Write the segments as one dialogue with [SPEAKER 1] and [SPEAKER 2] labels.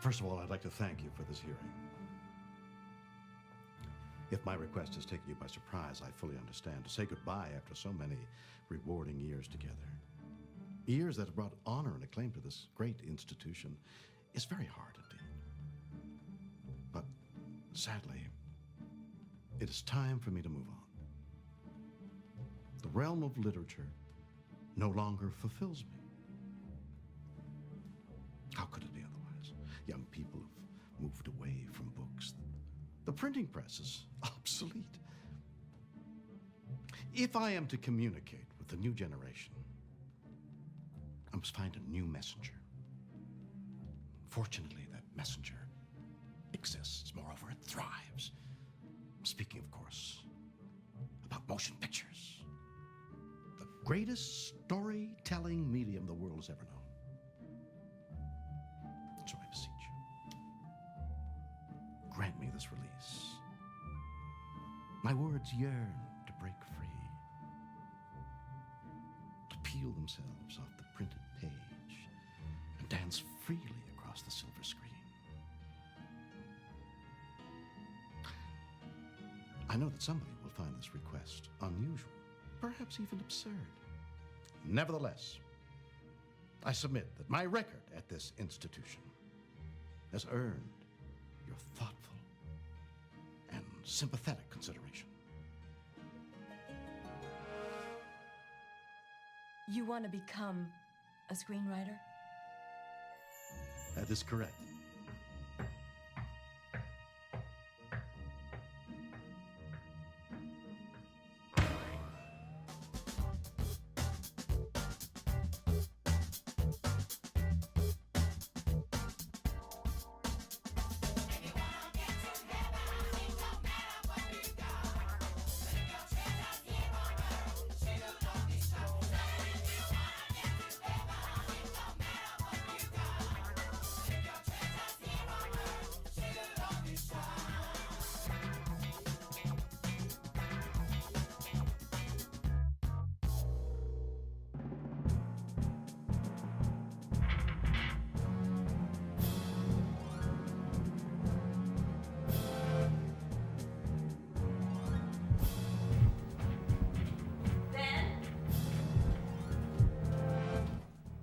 [SPEAKER 1] First of all, I'd like to thank you for this hearing. If my request has taken you by surprise, I fully understand. To say goodbye after so many rewarding years together, years that have brought honor and acclaim to this great institution, is very hard indeed. But sadly, it is time for me to move on. The realm of literature no longer fulfills me. How could it be otherwise? Young people have moved away from books. The printing press is obsolete. If I am to communicate with the new generation, I must find a new messenger. Fortunately, that messenger exists. Moreover, it thrives. Speaking, of course, about motion pictures, the greatest storytelling medium the world has ever known. So I beseech you, grant me this release. My words yearn to break free, to peel themselves off the printed page and dance freely across the silver screen. I know that somebody will find this request unusual, perhaps even absurd. Nevertheless, I submit that my record at this institution has earned your thoughtful and sympathetic consideration.
[SPEAKER 2] You want to become a screenwriter?
[SPEAKER 1] That is correct.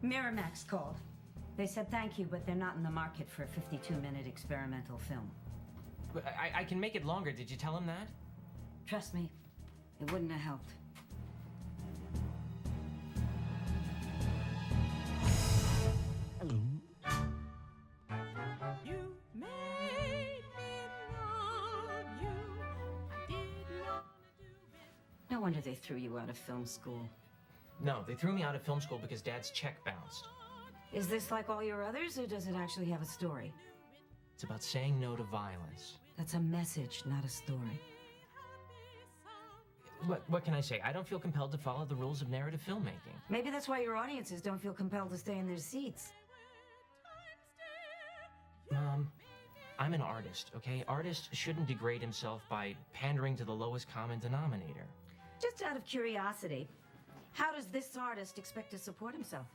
[SPEAKER 3] Miramax called. They said thank you, but they're not in the market for a 52-minute experimental film.
[SPEAKER 4] But I can make it longer. Did you tell him that?
[SPEAKER 3] Trust me, it wouldn't have helped.
[SPEAKER 1] Hello.
[SPEAKER 2] You made me love you. I didn't want to do it.
[SPEAKER 3] No wonder they threw you out of film school.
[SPEAKER 4] No, they threw me out of film school because Dad's check bounced.
[SPEAKER 3] Is this like all your others, or does it actually have a story?
[SPEAKER 4] It's about saying no to violence.
[SPEAKER 3] That's a message, not a story.
[SPEAKER 4] What can I say? I don't feel compelled to follow the rules of narrative filmmaking.
[SPEAKER 3] Maybe that's why your audiences don't feel compelled to stay in their seats.
[SPEAKER 4] Mom, I'm an artist, okay? Artist shouldn't degrade himself by pandering to the lowest common denominator.
[SPEAKER 3] Just out of curiosity, how does this artist expect to support himself?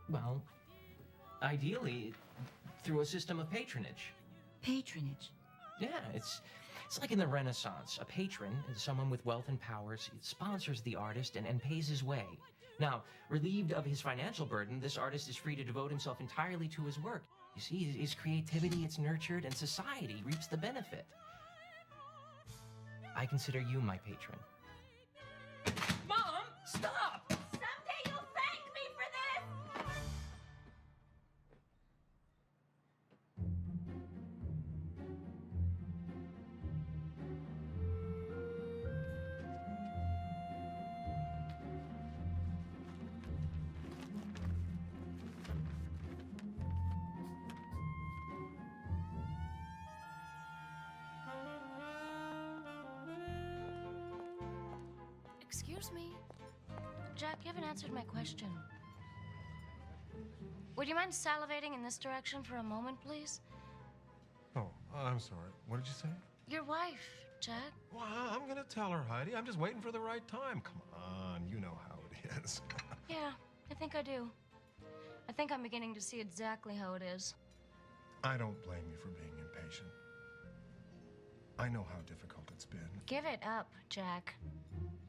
[SPEAKER 4] Well, ideally, through a system of patronage.
[SPEAKER 3] Patronage.
[SPEAKER 4] Yeah, it's like in the Renaissance. A patron is someone with wealth and powers, sponsors the artist and pays his way. Now, relieved of his financial burden, this artist is free to devote himself entirely to his work. You see, his creativity, it's nurtured, and society reaps the benefit. I consider you my patron. Mom, stop!
[SPEAKER 3] Someday you'll thank me for this!
[SPEAKER 5] Excuse me. Jack, you haven't answered my question. Would you mind salivating in this direction for a moment, please?
[SPEAKER 6] Oh, I'm sorry. What did you say?
[SPEAKER 5] Your wife, Jack.
[SPEAKER 6] Well, I'm gonna tell her, Heidi. I'm just waiting for the right time. Come on, you know how it is.
[SPEAKER 5] Yeah, I think I do. I think I'm beginning to see exactly how it is.
[SPEAKER 6] I don't blame you for being impatient. I know how difficult it's been.
[SPEAKER 5] Give it up, Jack.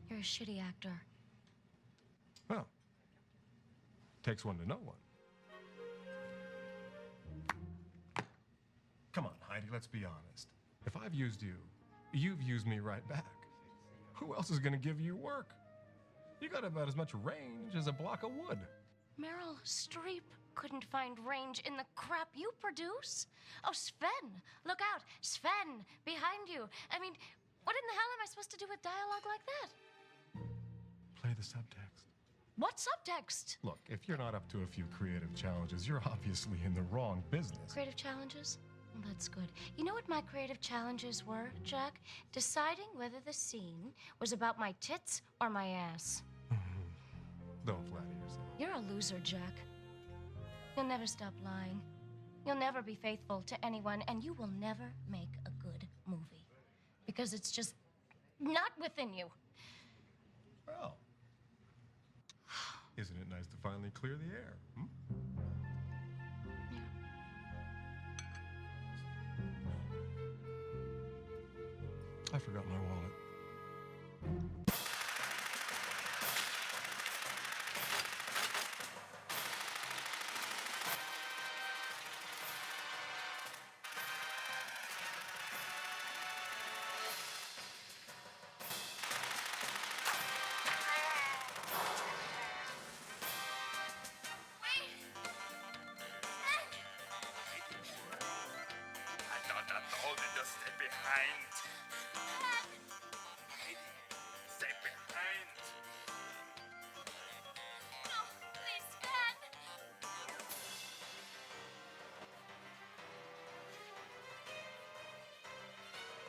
[SPEAKER 5] You're a shitty actor.
[SPEAKER 6] Well, takes one to know one. Come on, Heidi, let's be honest. If I've used you, you've used me right back. Who else is gonna give you work? You got about as much range as a block of wood.
[SPEAKER 5] Meryl Streep couldn't find range in the crap you produce. Oh, Sven, look out. Sven, behind you. I mean, what in the hell am I supposed to do with dialogue like that?
[SPEAKER 6] Play the subtext.
[SPEAKER 5] What subtext?
[SPEAKER 6] Look, if you're not up to a few creative challenges, you're obviously in the wrong business.
[SPEAKER 5] Creative challenges? Well, that's good. You know what my creative challenges were, Jack? Deciding whether the scene was about my tits or my ass.
[SPEAKER 6] Don't flatter yourself.
[SPEAKER 5] You're a loser, Jack. You'll never stop lying. You'll never be faithful to anyone, and you will never make a good movie. Because it's just not within you.
[SPEAKER 6] Well, isn't it nice to finally clear the air? Hmm? I forgot my wallet.
[SPEAKER 7] I thought I told you to stay behind. Stay behind.
[SPEAKER 5] No, please, Sven.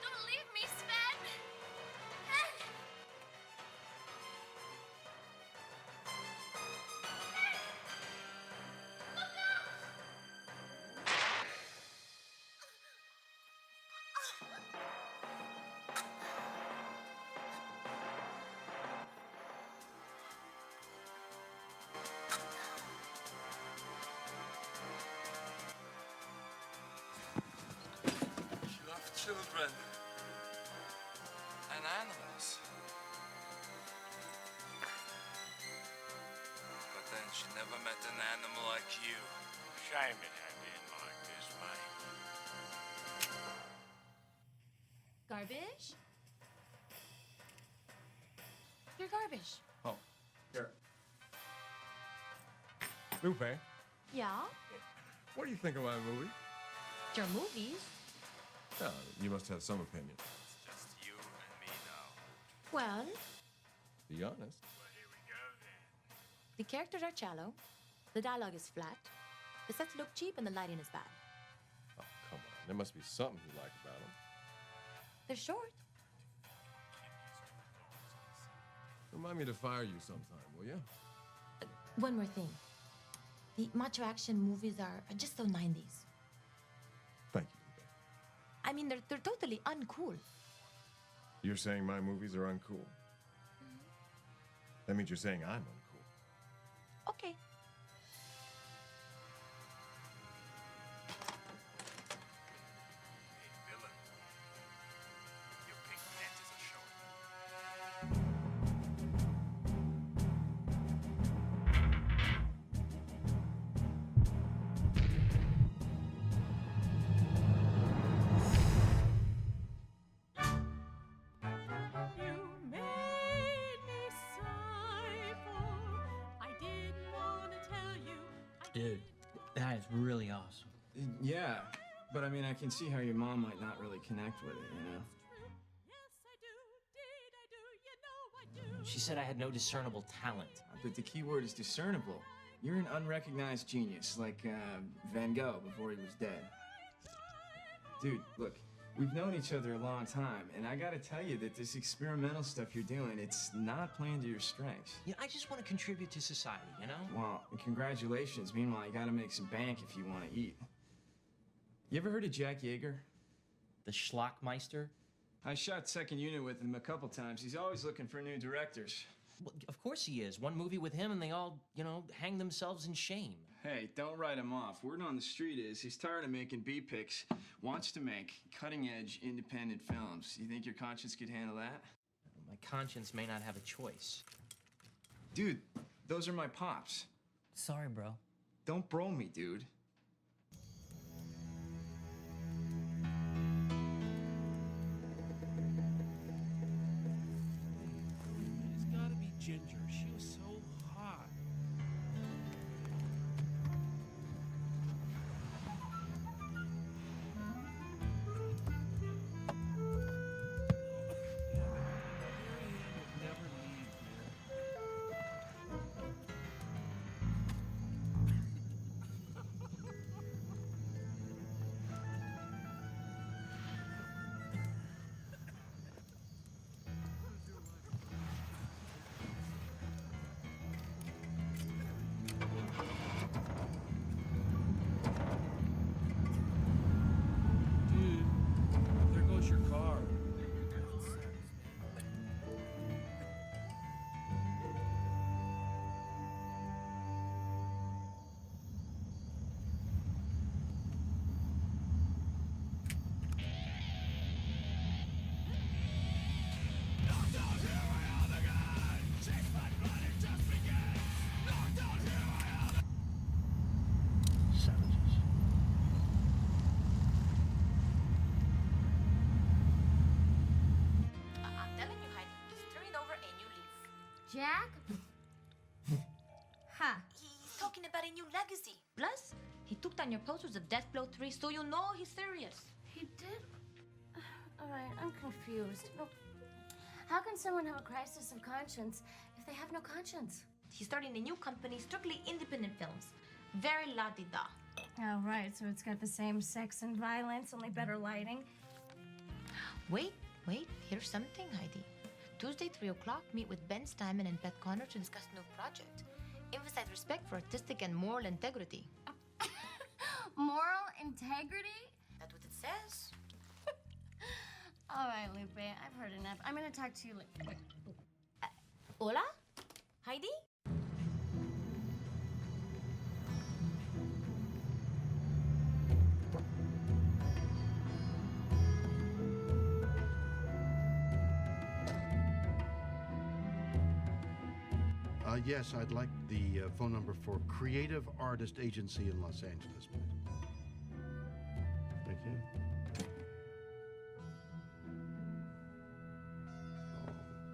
[SPEAKER 5] Don't leave me, Sven. Look out!
[SPEAKER 7] She loved children and animals. But then she never met an animal like you. Shame it had been like this, mate.
[SPEAKER 2] Garbage? You're garbage.
[SPEAKER 6] Oh, here. Lupe,
[SPEAKER 2] Yeah?
[SPEAKER 6] what do you think of my movie?
[SPEAKER 2] Your movies?
[SPEAKER 6] Oh, you must have some opinion.
[SPEAKER 7] It's just you and me now.
[SPEAKER 2] Well,
[SPEAKER 6] Be honest.
[SPEAKER 7] Well, here we go then.
[SPEAKER 2] the characters are shallow, the dialogue is flat, the sets look cheap, and the lighting is bad.
[SPEAKER 6] Oh, come on. There must be something you like about them.
[SPEAKER 2] They're short.
[SPEAKER 6] Remind me to fire you sometime, will you?
[SPEAKER 2] One more thing. The macho action movies are just so 90s.
[SPEAKER 6] Thank you, Lupe.
[SPEAKER 2] I mean, they're totally uncool.
[SPEAKER 6] You're saying my movies are uncool? That means you're saying I'm uncool.
[SPEAKER 2] Okay.
[SPEAKER 7] Hey, villain. Your pink panties are showing.
[SPEAKER 2] You made me sigh for. I didn't want to tell you.
[SPEAKER 8] Dude, that is really awesome.
[SPEAKER 9] Yeah, but I mean, I can see how your mom might not really connect with it, you know?
[SPEAKER 2] Yes, I do. Did I do? You know I do.
[SPEAKER 4] She said I had no discernible talent.
[SPEAKER 9] But the key word is discernible. You're an unrecognized genius, like Van Gogh before he was dead. Dude, look, we've known each other a long time, and I gotta tell you that this experimental stuff you're doing, it's not playing to your strengths.
[SPEAKER 4] You know, I just want to contribute to society, you know?
[SPEAKER 9] Well, congratulations. Meanwhile, you gotta make some bank if you want to eat. You ever heard of Jack Yeager?
[SPEAKER 4] The Schlockmeister?
[SPEAKER 9] I shot second unit with him a couple times. He's always looking for new directors.
[SPEAKER 4] Well, of course he is. One movie with him and they all, you know, hang themselves in shame.
[SPEAKER 9] Hey, don't write him off. Word on the street is he's tired of making B-pics, wants to make cutting-edge independent films. You think your conscience could handle that?
[SPEAKER 4] My conscience may not have a choice.
[SPEAKER 9] Dude, those are my pops.
[SPEAKER 8] Sorry, bro.
[SPEAKER 9] Don't bro me, dude.
[SPEAKER 7] It's gotta be Ginger. She was so hot. Never leave, man. Dude, there goes your car.
[SPEAKER 1] Savages.
[SPEAKER 5] I'm telling you, Heidi, just turn it over and you leave.
[SPEAKER 2] Jack? Ha.
[SPEAKER 5] He's talking about a new legacy. Plus, he took down your posters of Death Blow 3, so you know he's serious.
[SPEAKER 2] He did? All right, I'm confused. Look, how can someone have a crisis of conscience if they have no conscience?
[SPEAKER 5] He's starting a new company, strictly independent films. Very la-di-da.
[SPEAKER 2] Oh, right, so it's got the same sex and violence, only better lighting.
[SPEAKER 5] Wait, here's something, Heidi. Tuesday, 3 o'clock, meet with Ben Steinman and Beth Connor to discuss new project. Emphasize respect for artistic and moral integrity.
[SPEAKER 2] Moral integrity?
[SPEAKER 5] That's what it says.
[SPEAKER 2] All right, Lupe, I've heard enough. I'm gonna talk to you later.
[SPEAKER 5] Hola? Heidi?
[SPEAKER 1] Yes, I'd like the phone number for Creative Artist Agency in Los Angeles, please. Thank you.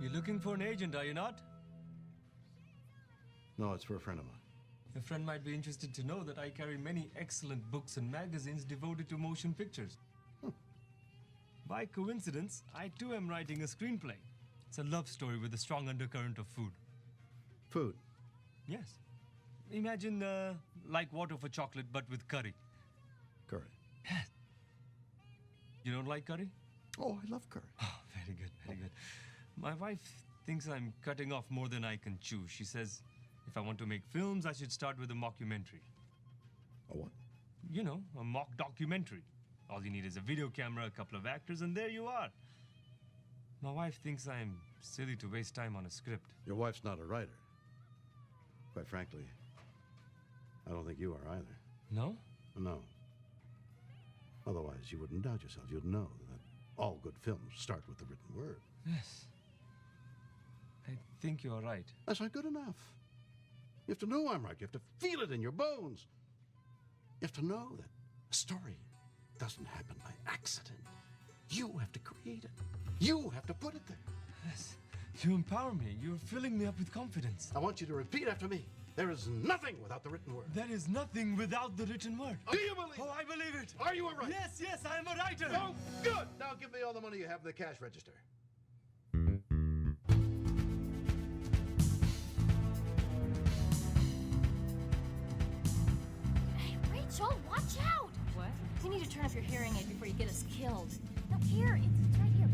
[SPEAKER 6] You're looking for an agent, are you not?
[SPEAKER 1] No, it's for a friend of mine.
[SPEAKER 6] Your friend might be interested to know that I carry many excellent books and magazines devoted to motion pictures. By coincidence, I too am writing a screenplay. It's a love story with a strong undercurrent of food.
[SPEAKER 1] Food.
[SPEAKER 6] Yes. Imagine like water for chocolate, but with curry.
[SPEAKER 1] Curry.
[SPEAKER 6] Yes. You don't like curry?
[SPEAKER 1] Oh, I love curry.
[SPEAKER 6] Oh, very good, very good. My wife thinks I'm cutting off more than I can chew. She says if I want to make films, I should start with a mockumentary.
[SPEAKER 1] A what?
[SPEAKER 6] You know, a mock documentary. All you need is a video camera, a couple of actors, and there you are. My wife thinks I'm silly to waste time on a script.
[SPEAKER 1] Your wife's not a writer. Quite frankly, I don't think you are either.
[SPEAKER 6] No?
[SPEAKER 1] No. Otherwise, you wouldn't doubt yourself. You'd know that all good films start with the written word.
[SPEAKER 6] Yes. I think you're right.
[SPEAKER 1] That's not good enough. You have to know I'm right. You have to feel it in your bones. You have to know that a story doesn't happen by accident. You have to create it. You have to put it there.
[SPEAKER 6] Yes. You empower me. You're filling me up with confidence.
[SPEAKER 1] I want you to repeat after me. There is nothing without the written word.
[SPEAKER 6] There is nothing without the written word.
[SPEAKER 1] Do you believe
[SPEAKER 6] Oh,
[SPEAKER 1] it?
[SPEAKER 6] I believe it.
[SPEAKER 1] Are you a writer?
[SPEAKER 6] Yes, yes, I am a writer.
[SPEAKER 1] Oh, good. Now give me all the money you have in the cash register.
[SPEAKER 2] Hey, Rachel, watch out!
[SPEAKER 3] What?
[SPEAKER 2] You need to turn off your hearing aid before you get us killed. No, here, it's right here.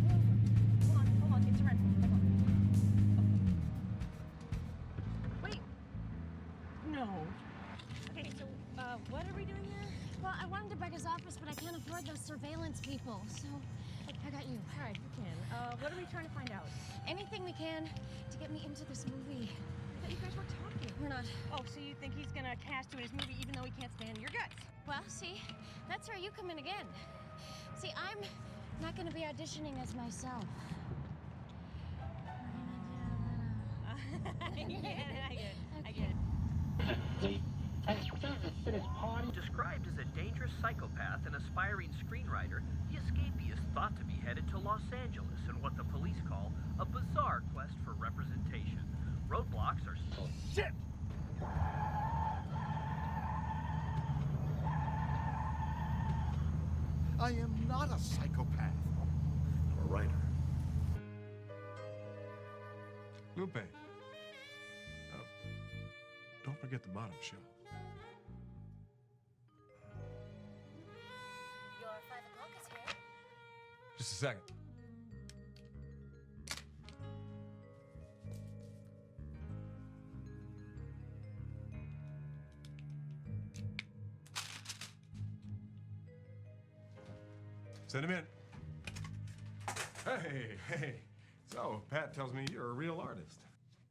[SPEAKER 2] Pull over. Hold on, it's right. Hold on. Wait.
[SPEAKER 3] No.
[SPEAKER 2] Okay, so, what are we doing here? Well, I wanted to beg his office, but I can't afford those surveillance people, so I got you.
[SPEAKER 3] All right, we can. What are we trying to find out?
[SPEAKER 2] Anything we can to get me into this movie.
[SPEAKER 3] I thought you guys were talking.
[SPEAKER 2] We're not.
[SPEAKER 10] Oh, so you think he's gonna cast you in his movie even though he can't stand your guts?
[SPEAKER 2] Well, see, that's where you come in again. See, I'm not gonna be auditioning as myself.
[SPEAKER 10] I get it. I get it.
[SPEAKER 11] Described as a dangerous psychopath and aspiring screenwriter, the escapee is thought to be headed to Los Angeles in what the police call a bizarre quest for representation. Roadblocks are still... Shit!
[SPEAKER 1] I am not a psychopath. I'm a writer.
[SPEAKER 12] Lupe, don't forget the bottom shelf.
[SPEAKER 2] Your 5 o'clock is here.
[SPEAKER 12] Just a second. Send him in. Hey. So, Pat tells me you're a real artist.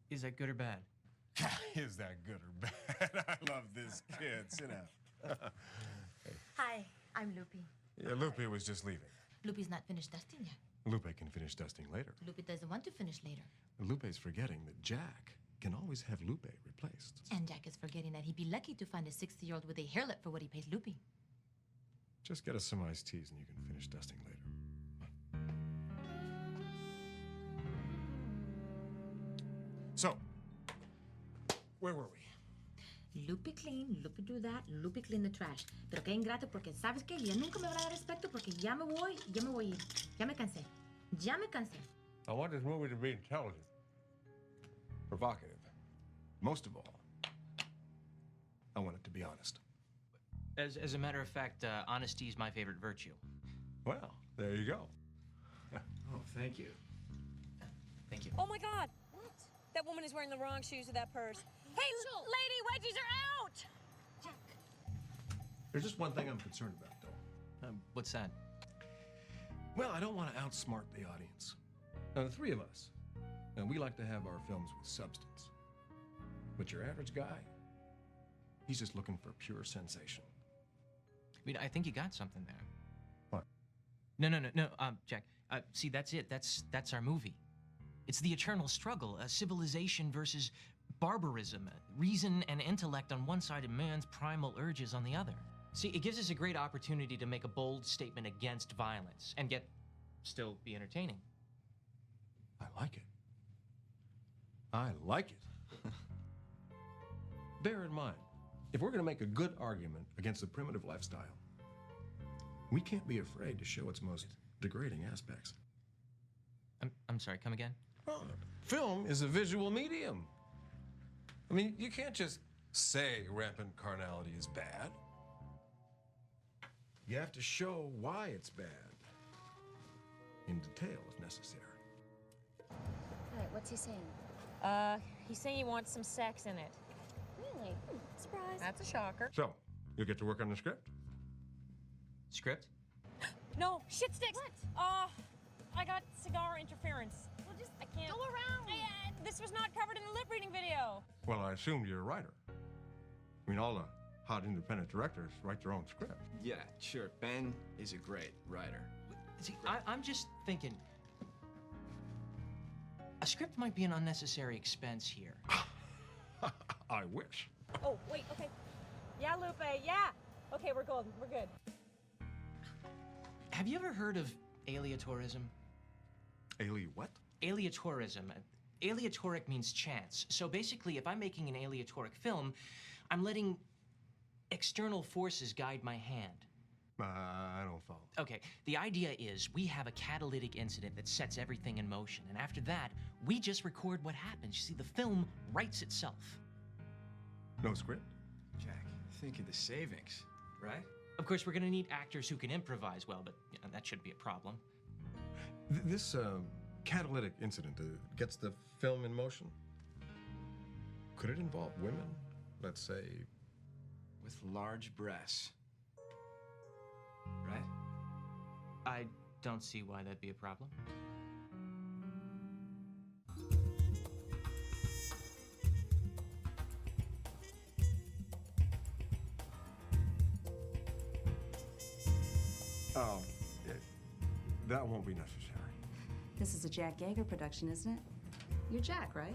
[SPEAKER 4] Is that good or bad?
[SPEAKER 12] Is that good or bad? I love this kid. Sit down.
[SPEAKER 13] Hi, I'm Lupe.
[SPEAKER 12] Yeah, Lupe was just leaving.
[SPEAKER 13] Lupe's not finished dusting yet.
[SPEAKER 12] Lupe can finish dusting later.
[SPEAKER 13] Lupe doesn't want to finish later.
[SPEAKER 12] Lupe's forgetting that Jack can always have Lupe replaced.
[SPEAKER 13] And Jack is forgetting that he'd be lucky to find a 60-year-old with a hairlip for what he pays Lupe.
[SPEAKER 12] Just get us some iced teas and you can finish dusting later. So, where were we?
[SPEAKER 13] Lupe clean, Lupe do that, Lupe clean the trash. Pero qué ingrato porque sabes que ya nunca me van a dar respeto porque ya me voy a ir. Ya me cansé.
[SPEAKER 12] I want this movie to be intelligent, provocative. Most of all, I want it to be honest.
[SPEAKER 4] As a matter of fact, honesty is my favorite virtue.
[SPEAKER 12] Well, there you go.
[SPEAKER 9] Oh, thank you.
[SPEAKER 4] Thank you.
[SPEAKER 10] Oh my God! What? That woman is wearing the wrong shoes with that purse. Hey, lady, wedgies are out!
[SPEAKER 2] Jack.
[SPEAKER 12] There's just one thing I'm concerned about, though.
[SPEAKER 4] What's that?
[SPEAKER 12] Well, I don't want to outsmart the audience. Now, the three of us, we like to have our films with substance. But your average guy, he's just looking for pure sensation.
[SPEAKER 4] I mean, I think you got something there.
[SPEAKER 12] What?
[SPEAKER 4] No, Jack. See, that's it. That's our movie. It's the eternal struggle, civilization versus barbarism, reason and intellect on one side and man's primal urges on the other. See, it gives us a great opportunity to make a bold statement against violence and yet still be entertaining.
[SPEAKER 12] I like it. I like it. Bear in mind, if we're going to make a good argument against the primitive lifestyle, we can't be afraid to show its most degrading aspects.
[SPEAKER 4] I'm sorry, come again?
[SPEAKER 12] Well, film is a visual medium. I mean, you can't just say rampant carnality is bad. You have to show why it's bad. In detail, if necessary.
[SPEAKER 2] Wait, what's he saying?
[SPEAKER 10] He's saying he wants some sex in it.
[SPEAKER 2] Really? Surprise.
[SPEAKER 10] That's a shocker.
[SPEAKER 12] So, you'll get to work on the script?
[SPEAKER 4] Script?
[SPEAKER 10] No, shit sticks!
[SPEAKER 2] What?
[SPEAKER 10] I got cigar interference.
[SPEAKER 2] Well, just
[SPEAKER 10] I can't.
[SPEAKER 2] go around.
[SPEAKER 10] This was not covered in the lip reading video.
[SPEAKER 12] Well, I assumed you're a writer. I mean, all the hot independent directors write their own script.
[SPEAKER 9] Yeah, sure. Ben is a great writer.
[SPEAKER 4] See, I'm just thinking, a script might be an unnecessary expense here.
[SPEAKER 12] I wish.
[SPEAKER 10] Oh, wait, okay. Yeah, Lupe, yeah. Okay, we're golden. We're good.
[SPEAKER 4] Have you ever heard of aleatorism?
[SPEAKER 12] What?
[SPEAKER 4] Aleatorism. Aleatoric means chance. So basically, if I'm making an aleatoric film, I'm letting external forces guide my hand.
[SPEAKER 12] I don't follow.
[SPEAKER 4] Okay, the idea is we have a catalytic incident that sets everything in motion, and after that, we just record what happens. You see, the film writes itself.
[SPEAKER 12] No script?
[SPEAKER 9] Jack, think of the savings, right?
[SPEAKER 4] Of course, we're gonna need actors who can improvise well, but that shouldn't be a problem.
[SPEAKER 12] This catalytic incident gets the film in motion? Could it involve women? Let's say...
[SPEAKER 9] With large breasts. Right?
[SPEAKER 4] I don't see why that'd be a problem.
[SPEAKER 12] Oh, that won't be necessary.
[SPEAKER 14] This is a Jack Yeager production, isn't it? You're Jack, right?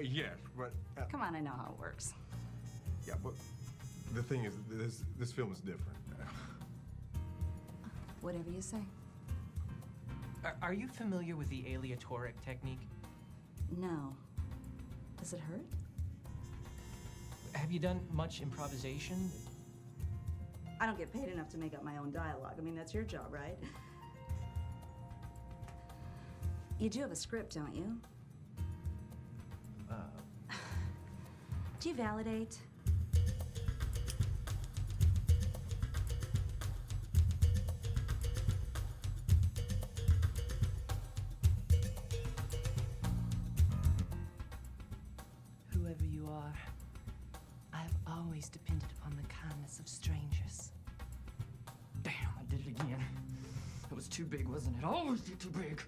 [SPEAKER 12] Yes, but...
[SPEAKER 14] Come on, I know how it works.
[SPEAKER 12] Yeah, but the thing is, this film is different.
[SPEAKER 14] Whatever you say.
[SPEAKER 4] Are you familiar with the aleatoric technique?
[SPEAKER 14] No. Does it hurt?
[SPEAKER 4] Have you done much improvisation?
[SPEAKER 14] I don't get paid enough to make up my own dialogue. I mean, that's your job, right? You do have a script, don't you? Do you validate?
[SPEAKER 15] Whoever you are, I've always depended upon the kindness of strangers.
[SPEAKER 16] Damn, I did it again. It was too big, wasn't it? I always did too big.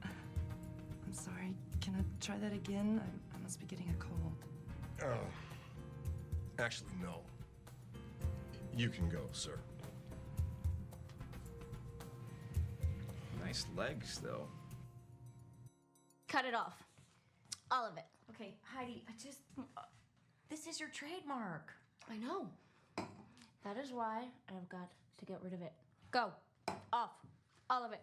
[SPEAKER 15] I'm sorry, can I try that again? I must be getting a cold.
[SPEAKER 12] Actually, no. You can go, sir.
[SPEAKER 9] Nice legs, though.
[SPEAKER 2] Cut it off. All of it.
[SPEAKER 10] Okay, Heidi, this is your trademark.
[SPEAKER 2] I know. That is why I've got to get rid of it. Go. Off. All of it.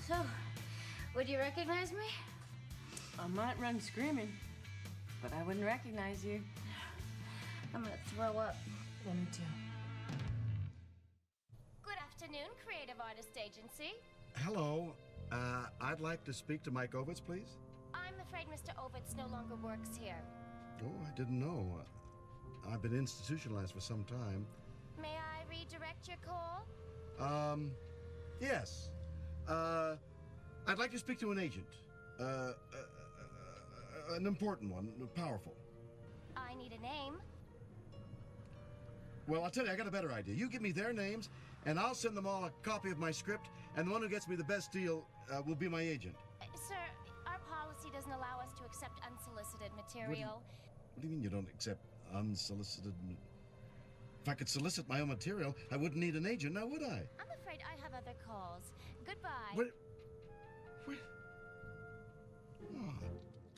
[SPEAKER 2] So, would you recognize me?
[SPEAKER 15] I might run screaming, but I wouldn't recognize you.
[SPEAKER 2] I'm gonna throw up.
[SPEAKER 15] Yeah, me too.
[SPEAKER 5] Good afternoon, Creative Artist Agency.
[SPEAKER 1] Hello. I'd like to speak to Mike Ovitz, please.
[SPEAKER 5] I'm afraid Mr. Ovitz no longer works here.
[SPEAKER 1] Oh, I didn't know. I've been institutionalized for some time.
[SPEAKER 5] May I redirect your call?
[SPEAKER 1] Yes. I'd like to speak to an agent. An important one, powerful.
[SPEAKER 5] I need a name.
[SPEAKER 1] Well, I'll tell you, I got a better idea. You give me their names, and I'll send them all a copy of my script, and the one who gets me the best deal will be my agent.
[SPEAKER 5] Sir, our policy doesn't allow us to accept unsolicited material.
[SPEAKER 1] What do you mean you don't accept unsolicited? If I could solicit my own material, I wouldn't need an agent, now would I?
[SPEAKER 5] I'm afraid I have other calls. Goodbye.
[SPEAKER 1] What? Oh,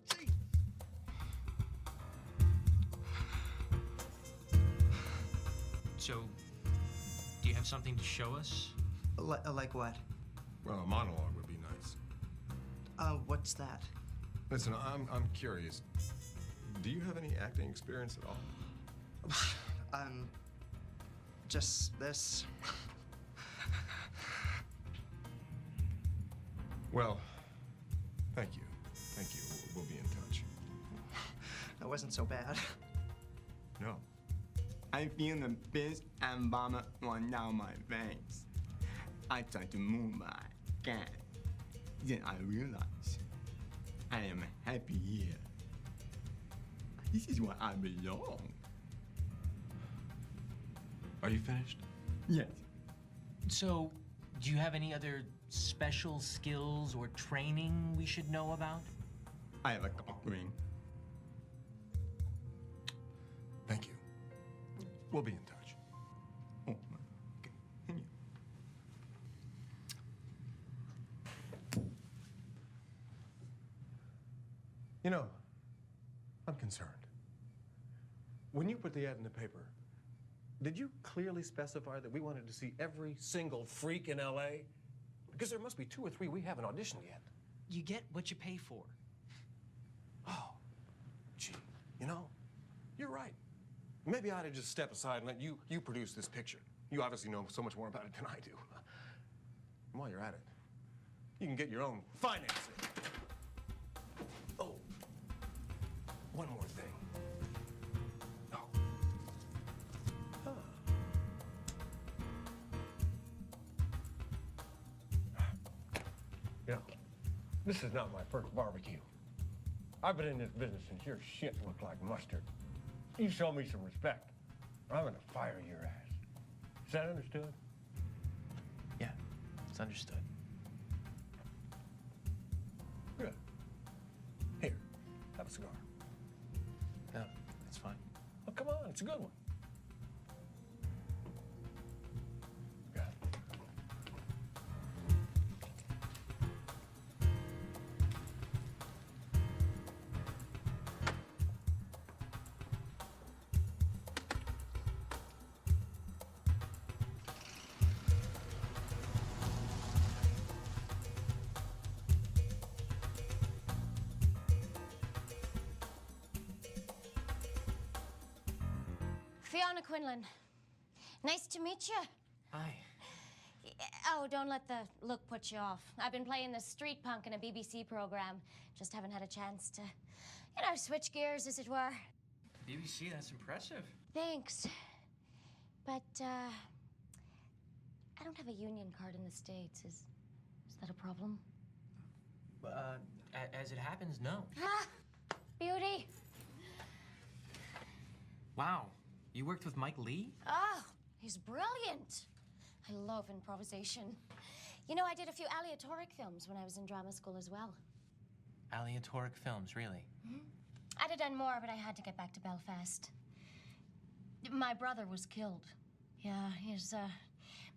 [SPEAKER 1] gee.
[SPEAKER 4] So, do you have something to show us?
[SPEAKER 16] Like what?
[SPEAKER 12] Well, a monologue would be nice.
[SPEAKER 16] What's that?
[SPEAKER 12] Listen, I'm curious. Do you have any acting experience at all?
[SPEAKER 16] Just this.
[SPEAKER 12] Well, thank you. Thank you. We'll be in touch.
[SPEAKER 16] That wasn't so bad.
[SPEAKER 12] No.
[SPEAKER 9] I feel the fist and vomit run down my veins. I try to move, but I can't. Then I realize I am happy here. This is where I belong.
[SPEAKER 12] Are you finished?
[SPEAKER 9] Yes.
[SPEAKER 4] So, do you have any other special skills or training we should know about?
[SPEAKER 9] I have a cock ring.
[SPEAKER 12] Thank you. We'll be in touch.
[SPEAKER 9] Oh, okay. Thank you.
[SPEAKER 12] You know, I'm concerned. When you put the ad in the paper, did you clearly specify that we wanted to see every single freak in LA? Because there must be 2 or 3 we haven't auditioned yet.
[SPEAKER 4] You get what you pay for.
[SPEAKER 12] Oh, gee, you know, you're right. Maybe I ought to just step aside and let you produce this picture. You obviously know so much more about it than I do. And while you're at it, you can get your own financing. Oh, one more thing. Oh. Huh. You know, this is not my first barbecue. I've been in this business since your shit looked like mustard. You show me some respect, or I'm gonna fire your ass. Is that understood?
[SPEAKER 4] Yeah, it's understood.
[SPEAKER 12] Good. Here, have a cigar.
[SPEAKER 4] No, it's fine.
[SPEAKER 12] Oh, come on, it's a good one. Got it.
[SPEAKER 2] Fiona Quinlan. Nice to meet you.
[SPEAKER 4] Hi.
[SPEAKER 2] Oh, don't let the look put you off. I've been playing the street punk in a BBC program. Just haven't had a chance to, switch gears, as it were.
[SPEAKER 4] BBC, that's impressive.
[SPEAKER 2] Thanks. But, I don't have a union card in the States. Is that a problem?
[SPEAKER 4] As it happens, no.
[SPEAKER 2] Ah, beauty.
[SPEAKER 4] Wow, you worked with Mike Lee?
[SPEAKER 2] Oh, he's brilliant. I love improvisation. I did a few aleatoric films when I was in drama school as well.
[SPEAKER 4] Aleatoric films, really?
[SPEAKER 2] I'd have done more, but I had to get back to Belfast. My brother was killed. Yeah, he's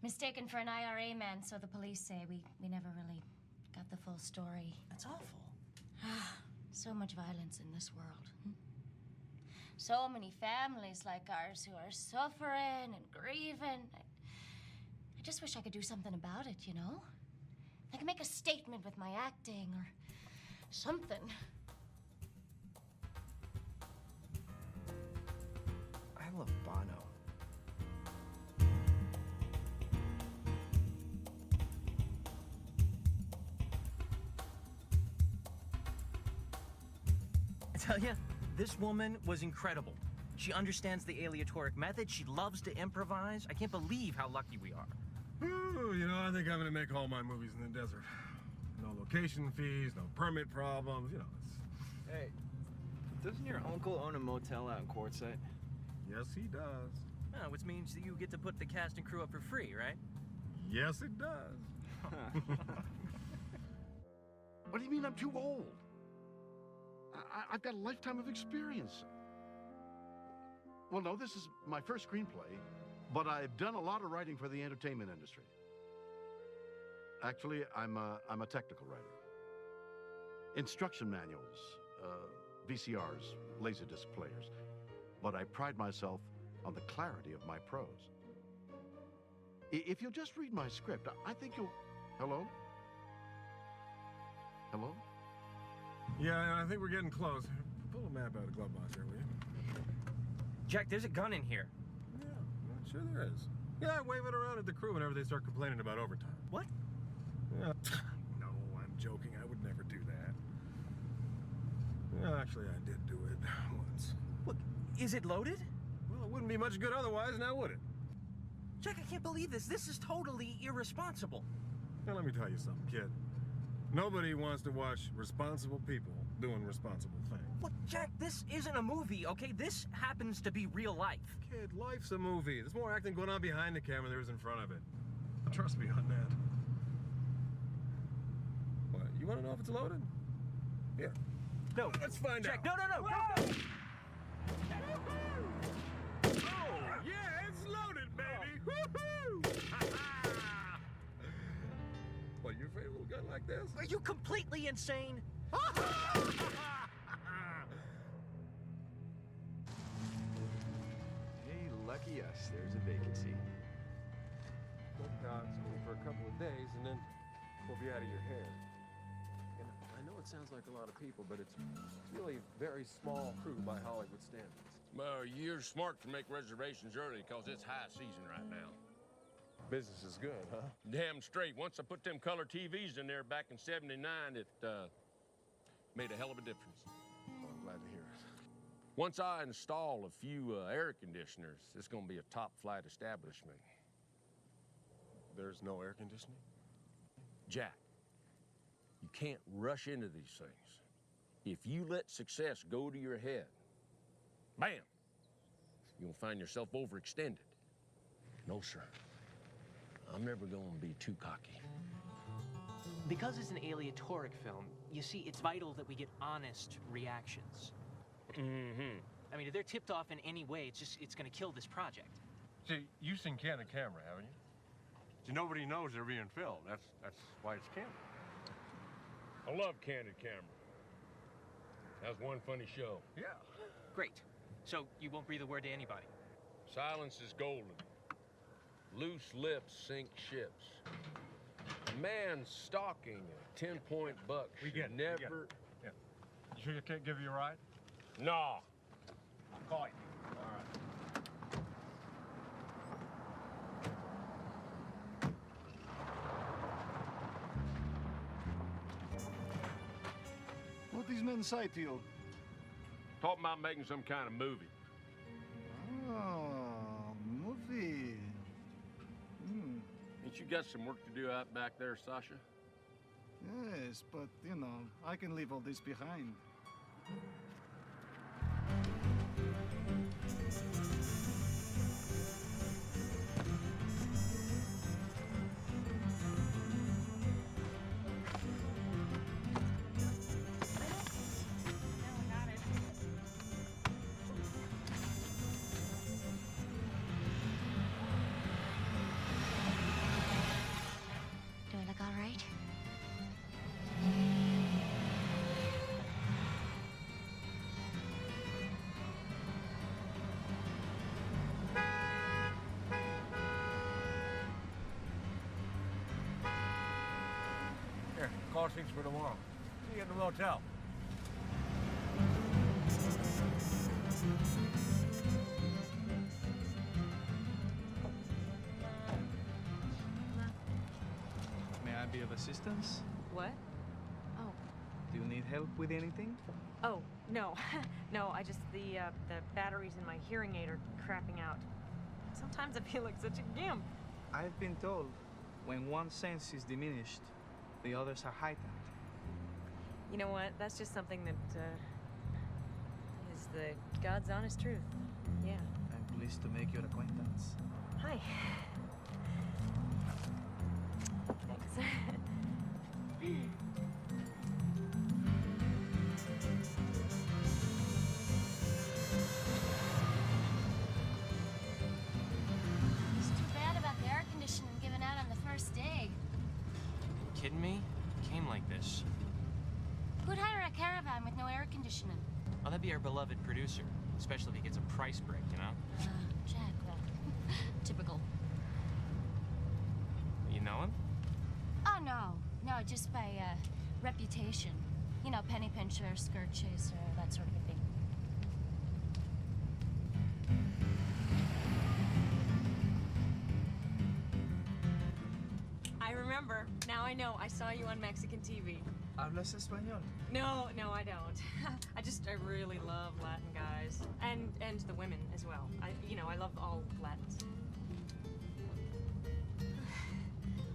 [SPEAKER 2] mistaken for an IRA man, so the police say. We never really got the full story.
[SPEAKER 4] That's awful.
[SPEAKER 2] So much violence in this world. So many families like ours who are suffering and grieving. I just wish I could do something about it, I could make a statement with my acting or something.
[SPEAKER 9] I love Bono.
[SPEAKER 11] I tell you, this woman was incredible. She understands the aleatoric method. She loves to improvise. I can't believe how lucky we are.
[SPEAKER 12] Ooh, I think I'm gonna make all my movies in the desert. No location fees, no permit problems, it's...
[SPEAKER 9] Hey, doesn't your uncle own a motel out in Quartzsite?
[SPEAKER 12] Yes, he does.
[SPEAKER 11] Oh, which means that you get to put the cast and crew up for free, right?
[SPEAKER 12] Yes, it does.
[SPEAKER 1] What do you mean I'm too old? I've got a lifetime of experience. Well, no, this is my first screenplay, but I've done a lot of writing for the entertainment industry. Actually, I'm a technical writer. Instruction manuals, VCRs, Laserdisc players. But I pride myself on the clarity of my prose. If you'll just read my script, I think you'll... Hello? Hello?
[SPEAKER 12] Yeah, I think we're getting close. Pull a map out of the glove box there, will you?
[SPEAKER 11] Jack, there's a gun in here.
[SPEAKER 12] Yeah, sure there is. Yeah, I wave it around at the crew whenever they start complaining about overtime.
[SPEAKER 11] What?
[SPEAKER 12] Yeah. No, I'm joking. I would never do that. Yeah, actually, I did do it once.
[SPEAKER 11] Look, is it loaded?
[SPEAKER 12] Well, it wouldn't be much good otherwise, now would it?
[SPEAKER 11] Jack, I can't believe this. This is totally irresponsible.
[SPEAKER 12] Now, let me tell you something, kid. Nobody wants to watch responsible people doing responsible things.
[SPEAKER 11] Look, Jack, this isn't a movie, okay? This happens to be real life.
[SPEAKER 12] Kid, life's a movie. There's more acting going on behind the camera than there is in front of it. Trust me on that. What, you want to know if it's loaded? Here.
[SPEAKER 11] No.
[SPEAKER 12] Let's find
[SPEAKER 11] Jack,
[SPEAKER 12] out.
[SPEAKER 11] no.
[SPEAKER 12] Oh, yeah, it's loaded, baby. Woohoo! What, you afraid of a little gun like this?
[SPEAKER 11] Are you completely insane?
[SPEAKER 9] Hey, lucky us. There's a vacancy.
[SPEAKER 12] Look, it's only for a couple of days, and then we'll be out of your hair. And I know it sounds like a lot of people, but it's really a very small crew by Hollywood standards.
[SPEAKER 17] You're smart to make reservations early, because it's high season right now.
[SPEAKER 12] Business is good, huh?
[SPEAKER 17] Damn straight. Once I put them color TVs in there back in '79, it made a hell of a difference.
[SPEAKER 12] Well, I'm glad to hear it.
[SPEAKER 17] Once I install a few air conditioners, it's gonna be a top-flight establishment.
[SPEAKER 12] There's no air conditioning?
[SPEAKER 17] Jack, you can't rush into these things. If you let success go to your head, bam, you'll find yourself overextended. No, sir. I'm never gonna be too cocky.
[SPEAKER 4] Because it's an aleatoric film, you see, it's vital that we get honest reactions.
[SPEAKER 17] Mm-hmm.
[SPEAKER 4] I mean, if they're tipped off in any way, it's gonna kill this project.
[SPEAKER 12] See, you've seen Candid Camera, haven't you? See, nobody knows they're being filmed. That's why it's Candid.
[SPEAKER 17] I love Candid Camera. That's one funny show.
[SPEAKER 12] Yeah.
[SPEAKER 4] Great. So you won't breathe a word to anybody?
[SPEAKER 17] Silence is golden. Loose lips sink ships. A man stalking a 10-point buck should never...
[SPEAKER 12] Yeah. You sure you can't give you a ride?
[SPEAKER 17] No.
[SPEAKER 12] I'll call you. All right.
[SPEAKER 18] What these men say to you?
[SPEAKER 17] Talking about making some kind of movie.
[SPEAKER 18] Oh, movie.
[SPEAKER 17] Ain't you got some work to do out back there, Sasha?
[SPEAKER 18] Yes, but, you know, I can leave all this behind.
[SPEAKER 5] Do I look all right?
[SPEAKER 12] Here, call seats for tomorrow. See you at the motel.
[SPEAKER 19] May I be of assistance?
[SPEAKER 10] What? Oh.
[SPEAKER 19] Do you need help with anything?
[SPEAKER 10] Oh, no. No, the batteries in my hearing aid are crapping out. Sometimes I feel like such a gimp.
[SPEAKER 19] I've been told when one sense is diminished, the others are heightened.
[SPEAKER 10] You know what? That's just something that is the God's honest truth. Yeah.
[SPEAKER 19] I'm pleased to make your acquaintance.
[SPEAKER 10] Hi. Thanks.
[SPEAKER 2] It's too bad about the air conditioning giving out on the first day.
[SPEAKER 4] Kidding me? It came like this.
[SPEAKER 2] Who'd hire a caravan with no air conditioning?
[SPEAKER 4] Oh, that'd be our beloved producer. Especially if he gets a price break, you know?
[SPEAKER 2] Jack, well, typical.
[SPEAKER 4] You know him?
[SPEAKER 2] Oh, no. No, just by reputation. You know, penny pincher, skirt chaser, that sort of a thing.
[SPEAKER 10] I remember. Now I know. I saw you on Mexican TV.
[SPEAKER 19] ¿Hablas español?
[SPEAKER 10] No, I don't. I really love Latin guys. And the women as well. I love all Latins.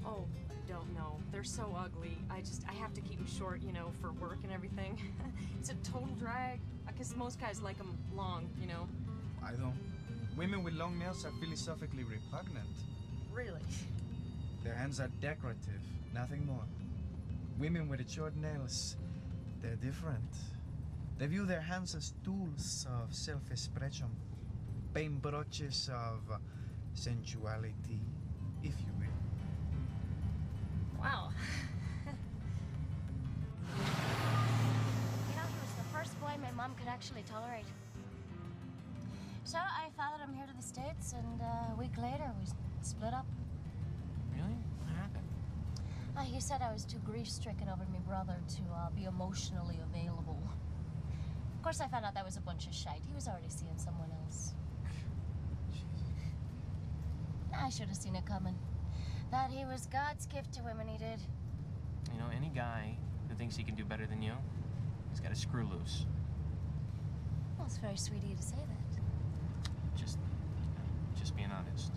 [SPEAKER 10] Oh, don't know. They're so ugly. I have to keep them short, for work and everything. It's a total drag. I guess most guys like them long,
[SPEAKER 19] I don't. Women with long nails are philosophically repugnant.
[SPEAKER 10] Really?
[SPEAKER 19] Their hands are decorative, nothing more. Women with short nails, they're different. They view their hands as tools of self-expression, paintbrushes of sensuality, if you will.
[SPEAKER 2] Wow. He was the first boy my mom could actually tolerate. So I followed him here to the States, and a week later we split up.
[SPEAKER 4] Really? What happened?
[SPEAKER 2] He said I was too grief-stricken over my brother to be emotionally available. Of course, I found out that was a bunch of shite. He was already seeing someone else. I should have seen it coming. Thought he was God's gift to women, he did.
[SPEAKER 4] You know, any guy who thinks he can do better than you, he's got a screw loose.
[SPEAKER 2] Well, it's very sweet of you to say that.
[SPEAKER 4] Just being honest.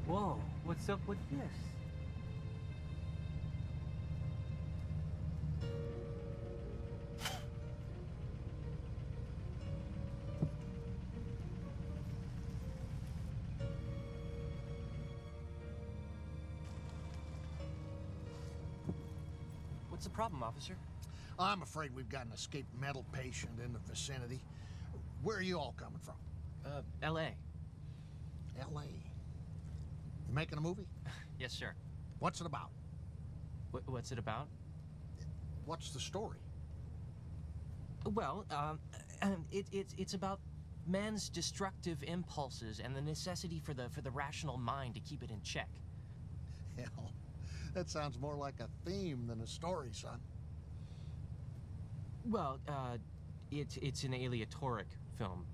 [SPEAKER 20] Whoa, what's up with this?
[SPEAKER 4] What's the problem, officer?
[SPEAKER 21] I'm afraid we've got an escaped mental patient in the vicinity. Where are you all coming from?
[SPEAKER 4] L.A.
[SPEAKER 21] L.A. You making a movie?
[SPEAKER 4] Yes, sir.
[SPEAKER 21] What's it about?
[SPEAKER 4] What's it about?
[SPEAKER 21] What's the story?
[SPEAKER 4] Well, it's about man's destructive impulses and the necessity for the rational mind to keep it in check.
[SPEAKER 21] Hell, that sounds more like a theme than a story, son.
[SPEAKER 4] Well, it's an aleatoric film.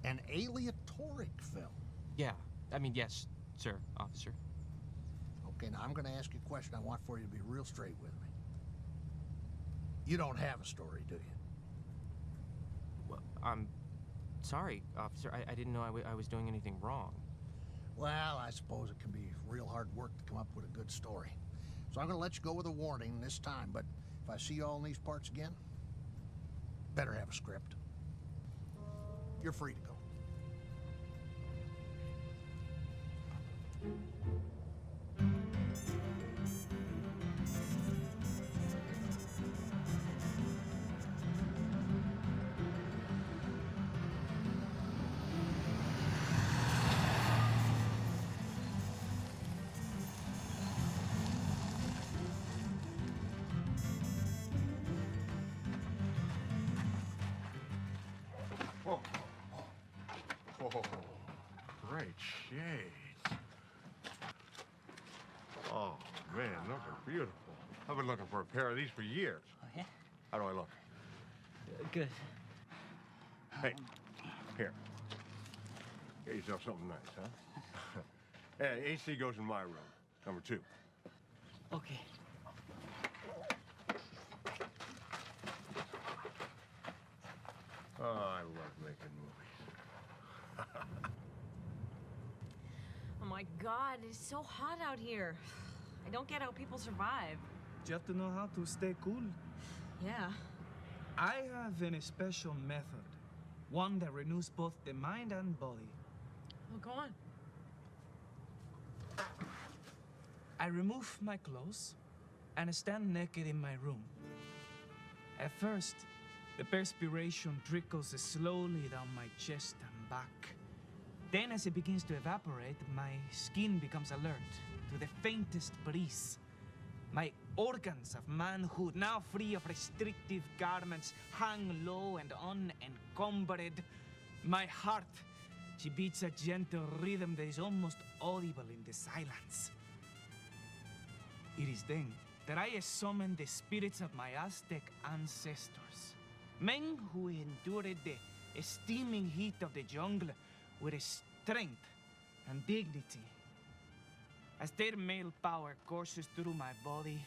[SPEAKER 21] An aleatoric film?
[SPEAKER 4] Yeah. I mean, yes, sir, officer.
[SPEAKER 21] Okay, now I'm going to ask you a question I want for you to be real straight with me. You don't have a story, do you?
[SPEAKER 4] Well, I'm sorry, officer. I didn't know I was doing anything wrong.
[SPEAKER 21] Well, I suppose it can be real hard work to come up with a good story. So I'm going to let you go with a warning this time, but if I see you all in these parts again, better have a script. You're free to go.
[SPEAKER 12] Whoa. Whoa. Great shades. Oh, man, those are beautiful. I've been looking for a pair of these for years.
[SPEAKER 20] Oh, yeah?
[SPEAKER 12] How do I look?
[SPEAKER 20] Good.
[SPEAKER 12] Hey, here. Get yourself something nice, huh? Hey, AC goes in my room, number 2.
[SPEAKER 20] Okay.
[SPEAKER 12] Oh, I love making movies.
[SPEAKER 10] Oh my God, it's so hot out here. I don't get how people survive.
[SPEAKER 19] You have to know how to stay cool.
[SPEAKER 10] Yeah.
[SPEAKER 19] I have a special method. One that renews both the mind and body.
[SPEAKER 10] Oh, go on.
[SPEAKER 19] I remove my clothes and stand naked in my room. At first, the perspiration trickles slowly down my chest and back. Then, as it begins to evaporate, my skin becomes alert to the faintest breeze. My organs of manhood, now free of restrictive garments, hang low and unencumbered. My heart, she beats a gentle rhythm that is almost audible in the silence. It is then that I summon the spirits of my Aztec ancestors. Men who endured the steaming heat of the jungle with strength and dignity. As their male power courses through my body,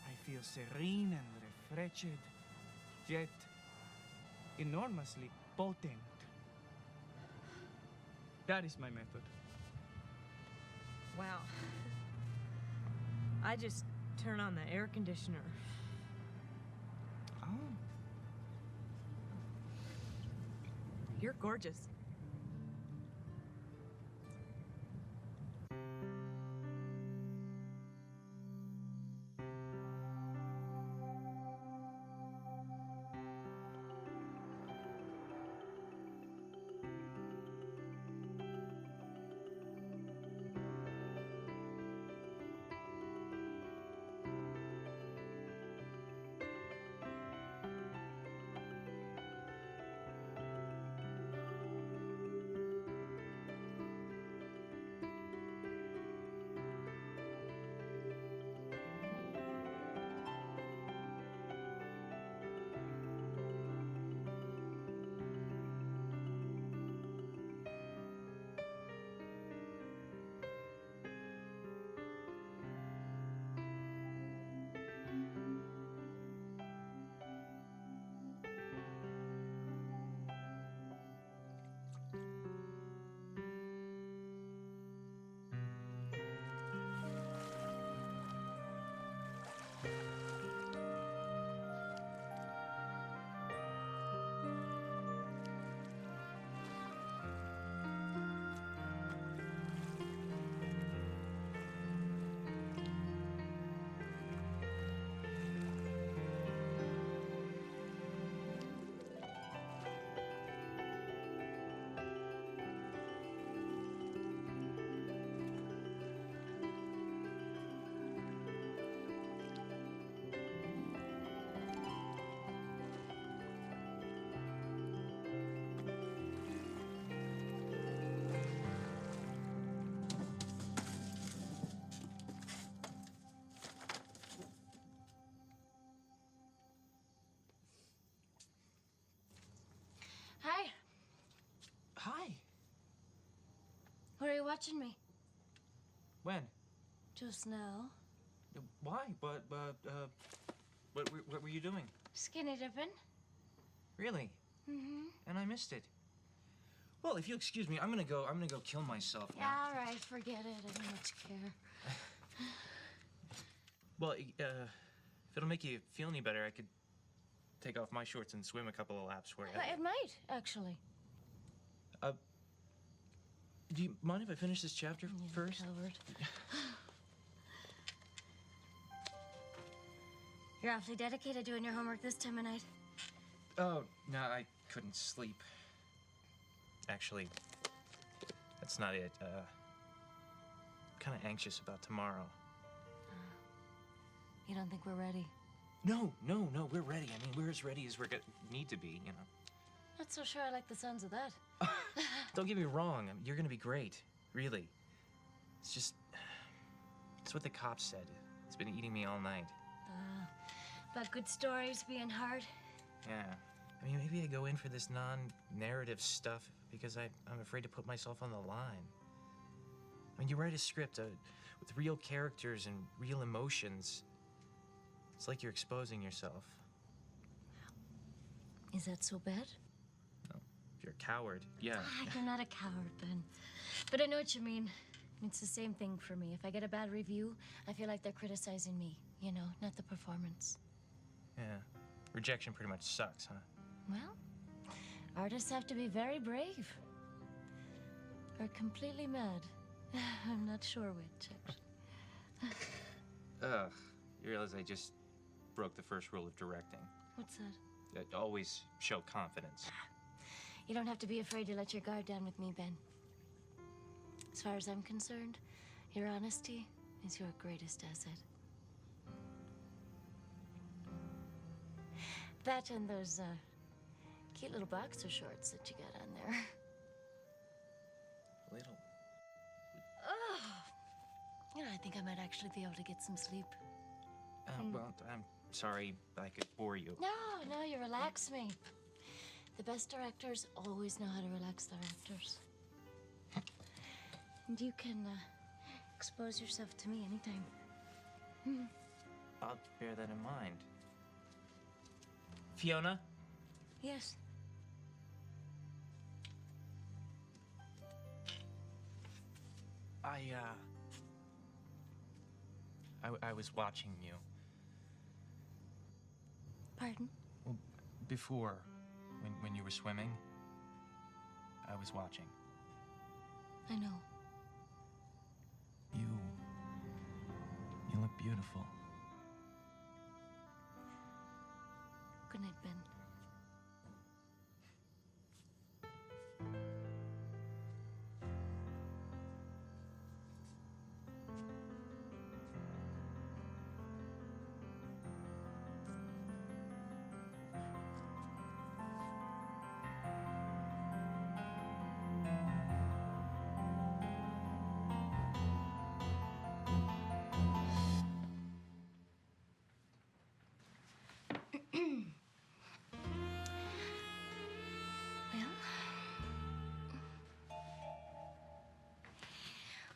[SPEAKER 19] I feel serene and refreshed, yet enormously potent. That is my method.
[SPEAKER 10] Wow. I just turn on the air conditioner.
[SPEAKER 19] Oh.
[SPEAKER 10] You're gorgeous.
[SPEAKER 2] watching me.
[SPEAKER 4] When?
[SPEAKER 2] Just now.
[SPEAKER 4] Why? What were you doing?
[SPEAKER 2] Skinny dipping.
[SPEAKER 4] Really?
[SPEAKER 2] Mm-hmm.
[SPEAKER 4] And I missed it. Well, if you excuse me, I'm gonna go kill myself now.
[SPEAKER 2] Yeah, all right, forget it. I don't much care.
[SPEAKER 4] Well, if it'll make you feel any better, I could take off my shorts and swim a couple of laps for you.
[SPEAKER 2] It might, actually.
[SPEAKER 4] Do you mind if I finish this chapter first?
[SPEAKER 2] Coward. You're awfully dedicated doing your homework this time of night.
[SPEAKER 4] Oh, no, I couldn't sleep. Actually, that's not it. I'm kind of anxious about tomorrow.
[SPEAKER 2] You don't think we're ready?
[SPEAKER 4] No, we're ready. I mean, we're as ready as we're gonna need to be, you know.
[SPEAKER 2] Not so sure I like the sounds of that.
[SPEAKER 4] Don't get me wrong. I mean, you're gonna be great. Really. It's just... It's what the cops said. It's been eating me all night.
[SPEAKER 2] About good stories being hard.
[SPEAKER 4] Yeah. I mean, maybe I go in for this non-narrative stuff because I'm afraid to put myself on the line. I mean, you write a script with real characters and real emotions. It's like you're exposing yourself.
[SPEAKER 2] Is that so bad?
[SPEAKER 4] No. If you're a coward, yeah.
[SPEAKER 2] You're not a coward, Ben. But I know what you mean. It's the same thing for me. If I get a bad review, I feel like they're criticizing me, you know, not the performance.
[SPEAKER 4] Yeah. Rejection pretty much sucks, huh?
[SPEAKER 2] Well, artists have to be very brave. Or completely mad. I'm not sure which, actually.
[SPEAKER 4] Ugh. You realize I just broke the first rule of directing.
[SPEAKER 2] What's that?
[SPEAKER 4] Always show confidence.
[SPEAKER 2] You don't have to be afraid to let your guard down with me, Ben. As far as I'm concerned, your honesty is your greatest asset. That and those, cute little boxer shorts that you got on there.
[SPEAKER 4] Little.
[SPEAKER 2] Oh, you know, I think I might actually be able to get some sleep.
[SPEAKER 4] Well, I'm sorry I could bore you.
[SPEAKER 2] No, you relax me. The best directors always know how to relax their actors. And you can, expose yourself to me anytime.
[SPEAKER 4] I'll bear that in mind. Fiona?
[SPEAKER 2] Yes.
[SPEAKER 4] I was watching you.
[SPEAKER 2] Pardon?
[SPEAKER 4] Well, before, when you were swimming, I was watching.
[SPEAKER 2] I know.
[SPEAKER 4] You look beautiful.
[SPEAKER 2] Good night, Ben.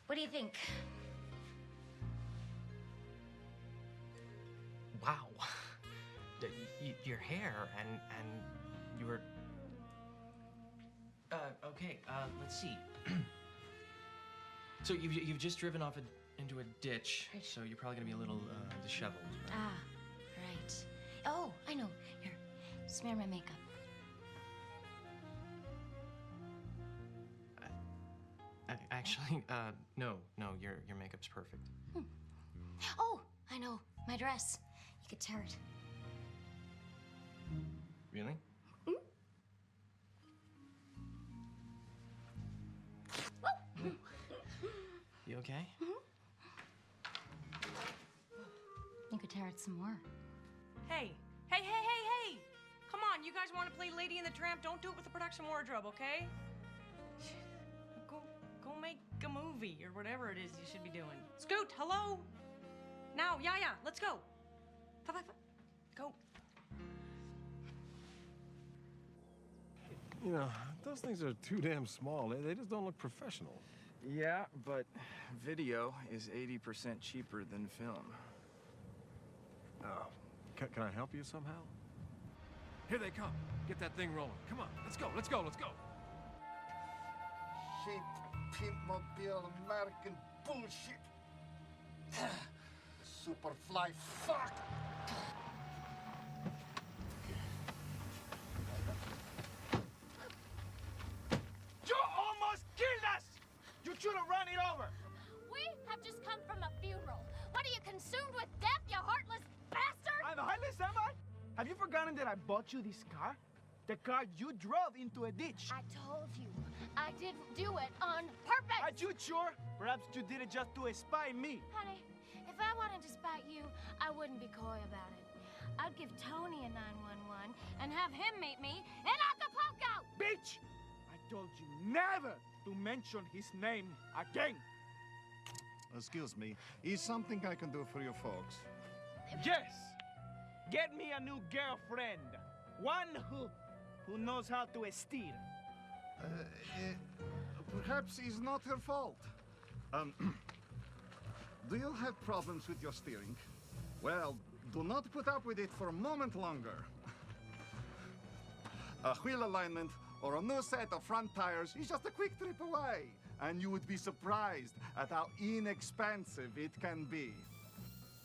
[SPEAKER 2] What do you think?
[SPEAKER 4] Wow. Your hair and your... Okay, let's see. So you've just driven off into a ditch, so you're probably gonna be a little disheveled. Right?
[SPEAKER 2] Ah, right. Oh, I know. Here, smear my makeup.
[SPEAKER 4] Actually, no, your makeup's perfect.
[SPEAKER 2] Oh, I know. My dress. You could tear it.
[SPEAKER 4] Really? You okay?
[SPEAKER 2] You could tear it some more.
[SPEAKER 10] Hey! Come on, you guys want to play Lady and the Tramp? Don't do it with the production wardrobe, okay? Go make a movie or whatever it is you should be doing. Scoot, hello? Now, yeah, let's go. Go.
[SPEAKER 12] You know, those things are too damn small. They just don't look professional.
[SPEAKER 9] Yeah, but video is 80% cheaper than film.
[SPEAKER 12] Oh, can I help you somehow? Here they come. Get that thing rolling. Come on, let's go, let's go, let's go.
[SPEAKER 21] Shit, pimp mobile, American bullshit. Superfly, fuck!
[SPEAKER 8] You almost killed us! You should have run it over!
[SPEAKER 5] We have just come from a funeral. What are you, consumed with death, you heartless bastard?
[SPEAKER 8] I'm heartless, am I? Have you forgotten that I bought you this car? The car you drove into a ditch.
[SPEAKER 5] I told you, I didn't do it on purpose.
[SPEAKER 8] Are you sure? Perhaps you did it just to spite me.
[SPEAKER 5] Honey, if I wanted to spite you, I wouldn't be coy about it. I'd give Tony a 911 and have him meet me in Acapulco.
[SPEAKER 8] Bitch! I told you never to mention his name again.
[SPEAKER 18] Excuse me, is something I can do for you folks?
[SPEAKER 8] Yes! Get me a new girlfriend. One who knows how to steer.
[SPEAKER 18] Perhaps it's not her fault. Do you have problems with your steering? Well, do not put up with it for a moment longer. A wheel alignment or a new set of front tires is just a quick trip away. And you would be surprised at how inexpensive it can be.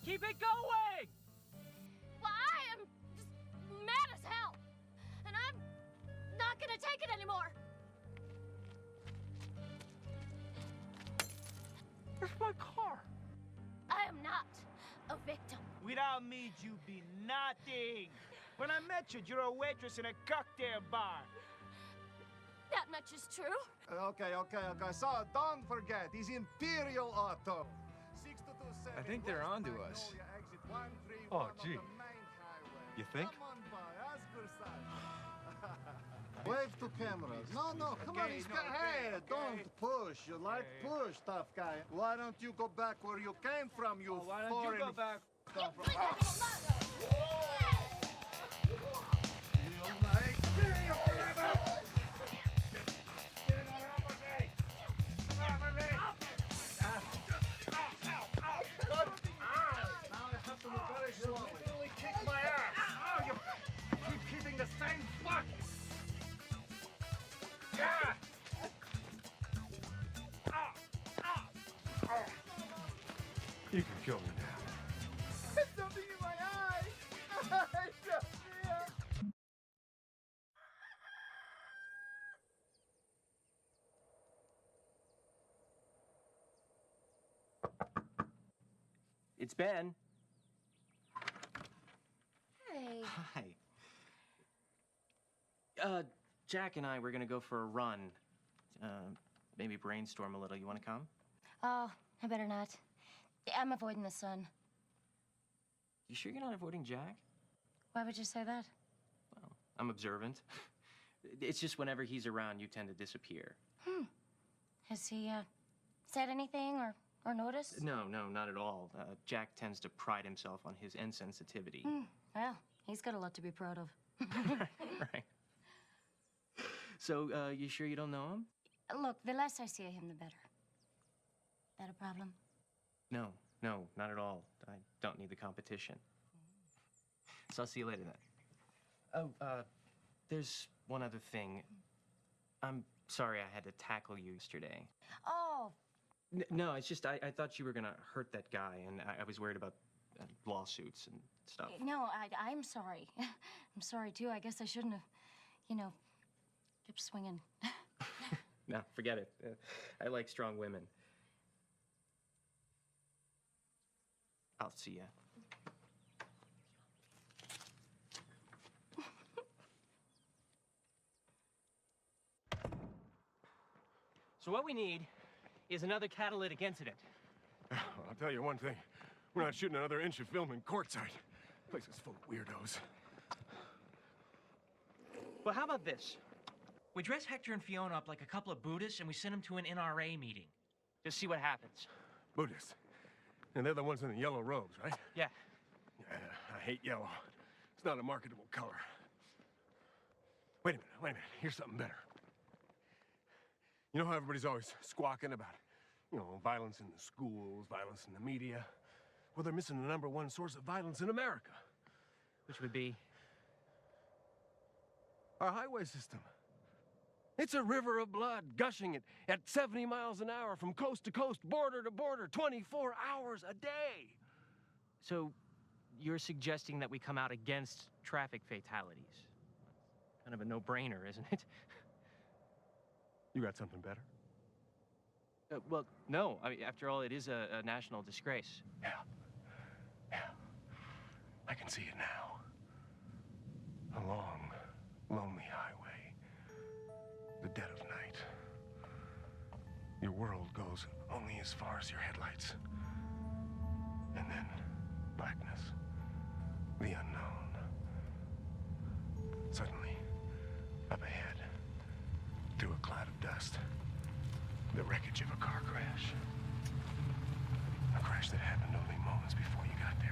[SPEAKER 8] Keep it going!
[SPEAKER 5] Well, I am just mad as hell. And I'm not gonna take it anymore.
[SPEAKER 8] Where's my car?
[SPEAKER 5] I am not a victim.
[SPEAKER 8] Without me, you'd be nothing. When I met you, you're a waitress in a cocktail bar.
[SPEAKER 5] That much is true.
[SPEAKER 18] Okay. So don't forget, it's Imperial Auto. 6227.
[SPEAKER 9] I think they're onto us.
[SPEAKER 12] Oh, gee. You think?
[SPEAKER 18] Come on, boy, ask for such. Wave to cameras. No, come on, he's got hey, don't push. You like push, tough guy. Why don't you go back where you came from, you
[SPEAKER 8] why don't
[SPEAKER 18] foreign...
[SPEAKER 8] you go back?
[SPEAKER 12] You can kill me now.
[SPEAKER 8] There's something in my eye.
[SPEAKER 4] It's Ben.
[SPEAKER 5] Hey.
[SPEAKER 4] Hi. Jack and I were gonna go for a run. Maybe brainstorm a little. You wanna come?
[SPEAKER 5] Oh, I better not. I'm avoiding the sun.
[SPEAKER 4] You sure you're not avoiding Jack?
[SPEAKER 5] Why would you say that?
[SPEAKER 4] Well, I'm observant. It's just whenever he's around, you tend to disappear.
[SPEAKER 5] Has he, said anything or noticed?
[SPEAKER 4] No, not at all. Jack tends to pride himself on his insensitivity.
[SPEAKER 5] Well, he's got a lot to be proud of.
[SPEAKER 4] Right. So, you sure you don't know him?
[SPEAKER 5] Look, the less I see of him, the better. That a problem?
[SPEAKER 4] No, not at all. I don't need the competition. So I'll see you later then. Oh, there's one other thing. I'm sorry I had to tackle you yesterday.
[SPEAKER 5] Oh,
[SPEAKER 4] No, it's just I thought you were gonna hurt that guy, and I was worried about lawsuits and stuff.
[SPEAKER 5] no, I'm sorry. I'm sorry, too. I guess I shouldn't have, kept swinging.
[SPEAKER 4] No, forget it. I like strong women. I'll see ya.
[SPEAKER 22] So what we need is another catalytic incident.
[SPEAKER 12] I'll tell you one thing. We're not shooting another inch of film in courtside. Place is full of weirdos.
[SPEAKER 22] Well, how about this? We dress Hector and Fiona up like a couple of Buddhists and we send them to an NRA meeting. Just see what happens.
[SPEAKER 12] Buddhists. And they're the ones in the yellow robes, right?
[SPEAKER 22] Yeah.
[SPEAKER 12] Yeah, I hate yellow. It's not a marketable color. Wait a minute. Here's something better. You know how everybody's always squawking about You know, violence in the schools, violence in the media. Well, they're missing the #1 source of violence in America.
[SPEAKER 22] Which would be?
[SPEAKER 12] Our highway system. It's a river of blood gushing at 70 miles an hour from coast to coast, border to border, 24 hours a day.
[SPEAKER 22] So, you're suggesting that we come out against traffic fatalities? Kind of a no-brainer, isn't it?
[SPEAKER 12] You got something better?
[SPEAKER 22] Well, no. I mean, after all, it is a national disgrace.
[SPEAKER 12] Yeah. I can see it now. A long, lonely highway. The dead of night. Your world goes only as far as your headlights. And then blackness. The unknown. Suddenly, up ahead, through a cloud of dust, the wreckage of a car crash. A crash that happened only moments before you got there.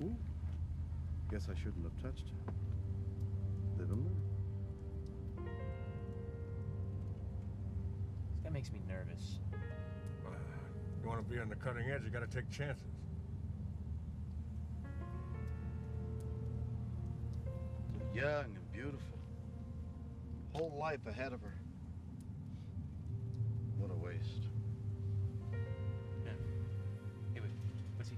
[SPEAKER 1] Ooh. Guess I shouldn't have touched you. Live and learn.
[SPEAKER 22] This guy makes me nervous.
[SPEAKER 12] You want to be on the cutting edge, you got to take chances.
[SPEAKER 1] Young and beautiful. Whole life ahead of her. What a waste.
[SPEAKER 22] Yeah. Hey, wait. What's he?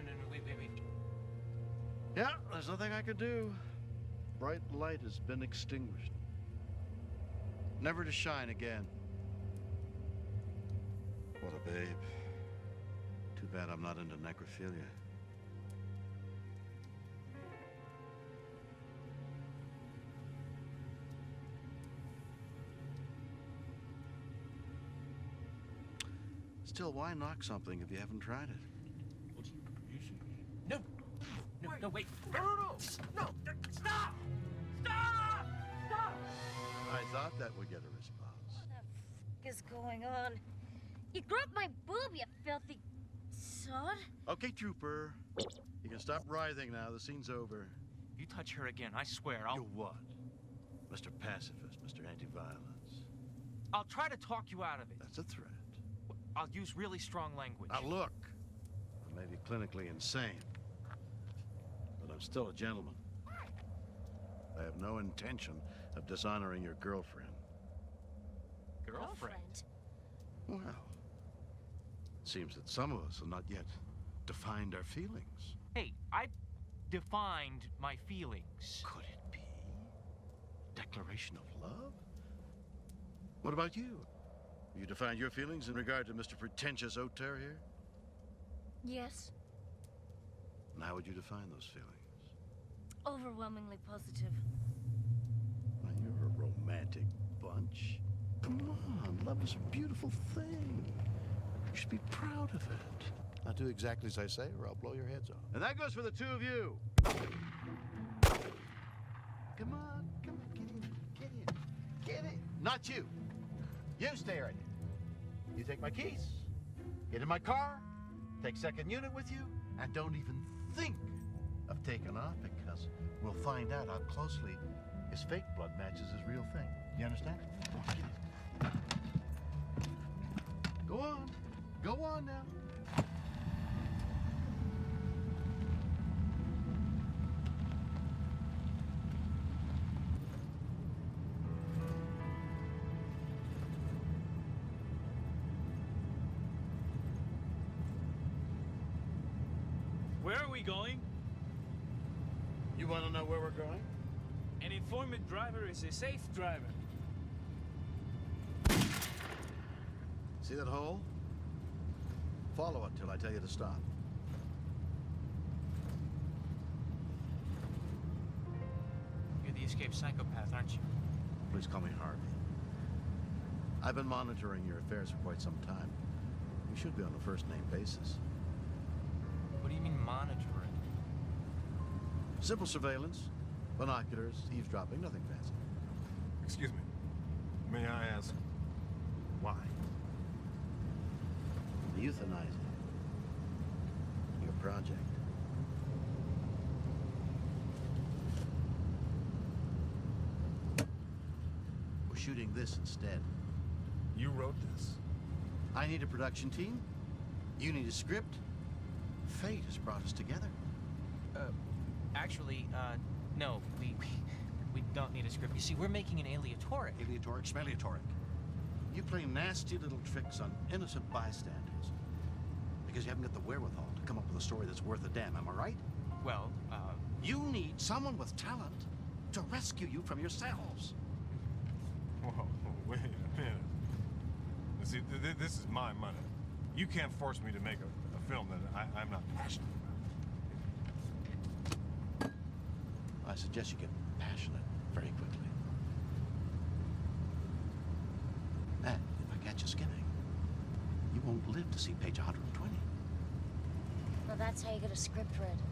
[SPEAKER 22] No, wait.
[SPEAKER 1] Yeah, there's nothing I could do. Bright light has been extinguished. Never to shine again. What a babe. Too bad I'm not into necrophilia. Still, why knock something if you haven't tried it?
[SPEAKER 22] No, wait.
[SPEAKER 12] No! Stop! Stop!
[SPEAKER 1] I thought that would get a response.
[SPEAKER 2] What the f is going on? You grabbed my boob, you filthy sod.
[SPEAKER 1] Okay, trooper. You can stop writhing now. The scene's over.
[SPEAKER 22] You touch her again, I swear, I'll...
[SPEAKER 1] You what? Mr. Pacifist, Mr. Anti-Violence.
[SPEAKER 22] I'll try to talk you out of it.
[SPEAKER 1] That's a threat.
[SPEAKER 22] I'll use really strong language.
[SPEAKER 1] Now look, I may be clinically insane, but I'm still a gentleman. I have no intention of dishonoring your girlfriend.
[SPEAKER 22] Girlfriend?
[SPEAKER 1] Well, it seems that some of us have not yet defined our feelings.
[SPEAKER 22] Hey, I defined my feelings.
[SPEAKER 1] Could it be? Declaration of love? What about you? You defined your feelings in regard to Mr. Pretentious Oat Terrier?
[SPEAKER 2] Yes,
[SPEAKER 1] And how would you define those feelings?
[SPEAKER 2] overwhelmingly positive.
[SPEAKER 1] Now, you're a romantic bunch. Come on, love is a beautiful thing. You should be proud of it. Now do exactly as I say, or I'll blow your heads off. And that goes for the two of you. Come on, get in. Not you. You stay right here. You take my keys, get in my car, take second unit with you, and don't even think of taking off, because we'll find out how closely his fake blood matches his real thing. You understand? Go on. Go on now.
[SPEAKER 8] Where are we going?
[SPEAKER 1] You want to know where we're going?
[SPEAKER 8] An informant driver is a safe driver.
[SPEAKER 1] See that hole? Follow it till I tell you to stop.
[SPEAKER 4] You're the escaped psychopath, aren't you?
[SPEAKER 1] Please call me Harvey. I've been monitoring your affairs for quite some time. We should be on a first-name basis.
[SPEAKER 4] What do you mean monitoring?
[SPEAKER 1] Simple surveillance, binoculars, eavesdropping, nothing fancy.
[SPEAKER 12] Excuse me. May I ask why?
[SPEAKER 1] Euthanizing your project. We're shooting this instead.
[SPEAKER 12] You wrote this?
[SPEAKER 1] I need a production team. You need a script. Fate has brought us together.
[SPEAKER 4] Actually, no, we don't need a script. You see, we're making an aleatoric.
[SPEAKER 1] Aleatoric, schmeleatoric. You play nasty little tricks on innocent bystanders because you haven't got the wherewithal to come up with a story that's worth a damn, am I right?
[SPEAKER 4] Well,
[SPEAKER 1] You need someone with talent to rescue you from yourselves.
[SPEAKER 12] Whoa, wait a minute. See, this is my money. You can't force me to make a film that I'm not passionate about.
[SPEAKER 1] I suggest you get passionate very quickly. And if I catch you skimming, you won't live to see page 120.
[SPEAKER 2] Well, that's how you get a script read.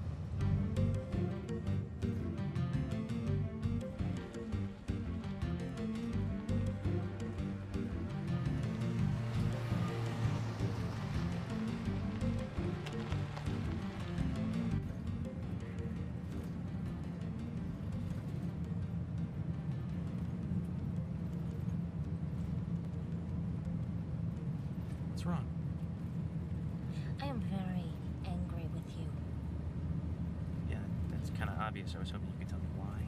[SPEAKER 4] what's wrong?
[SPEAKER 2] I am very angry with you.
[SPEAKER 4] Yeah, that's kind of obvious. I was hoping you could tell me why.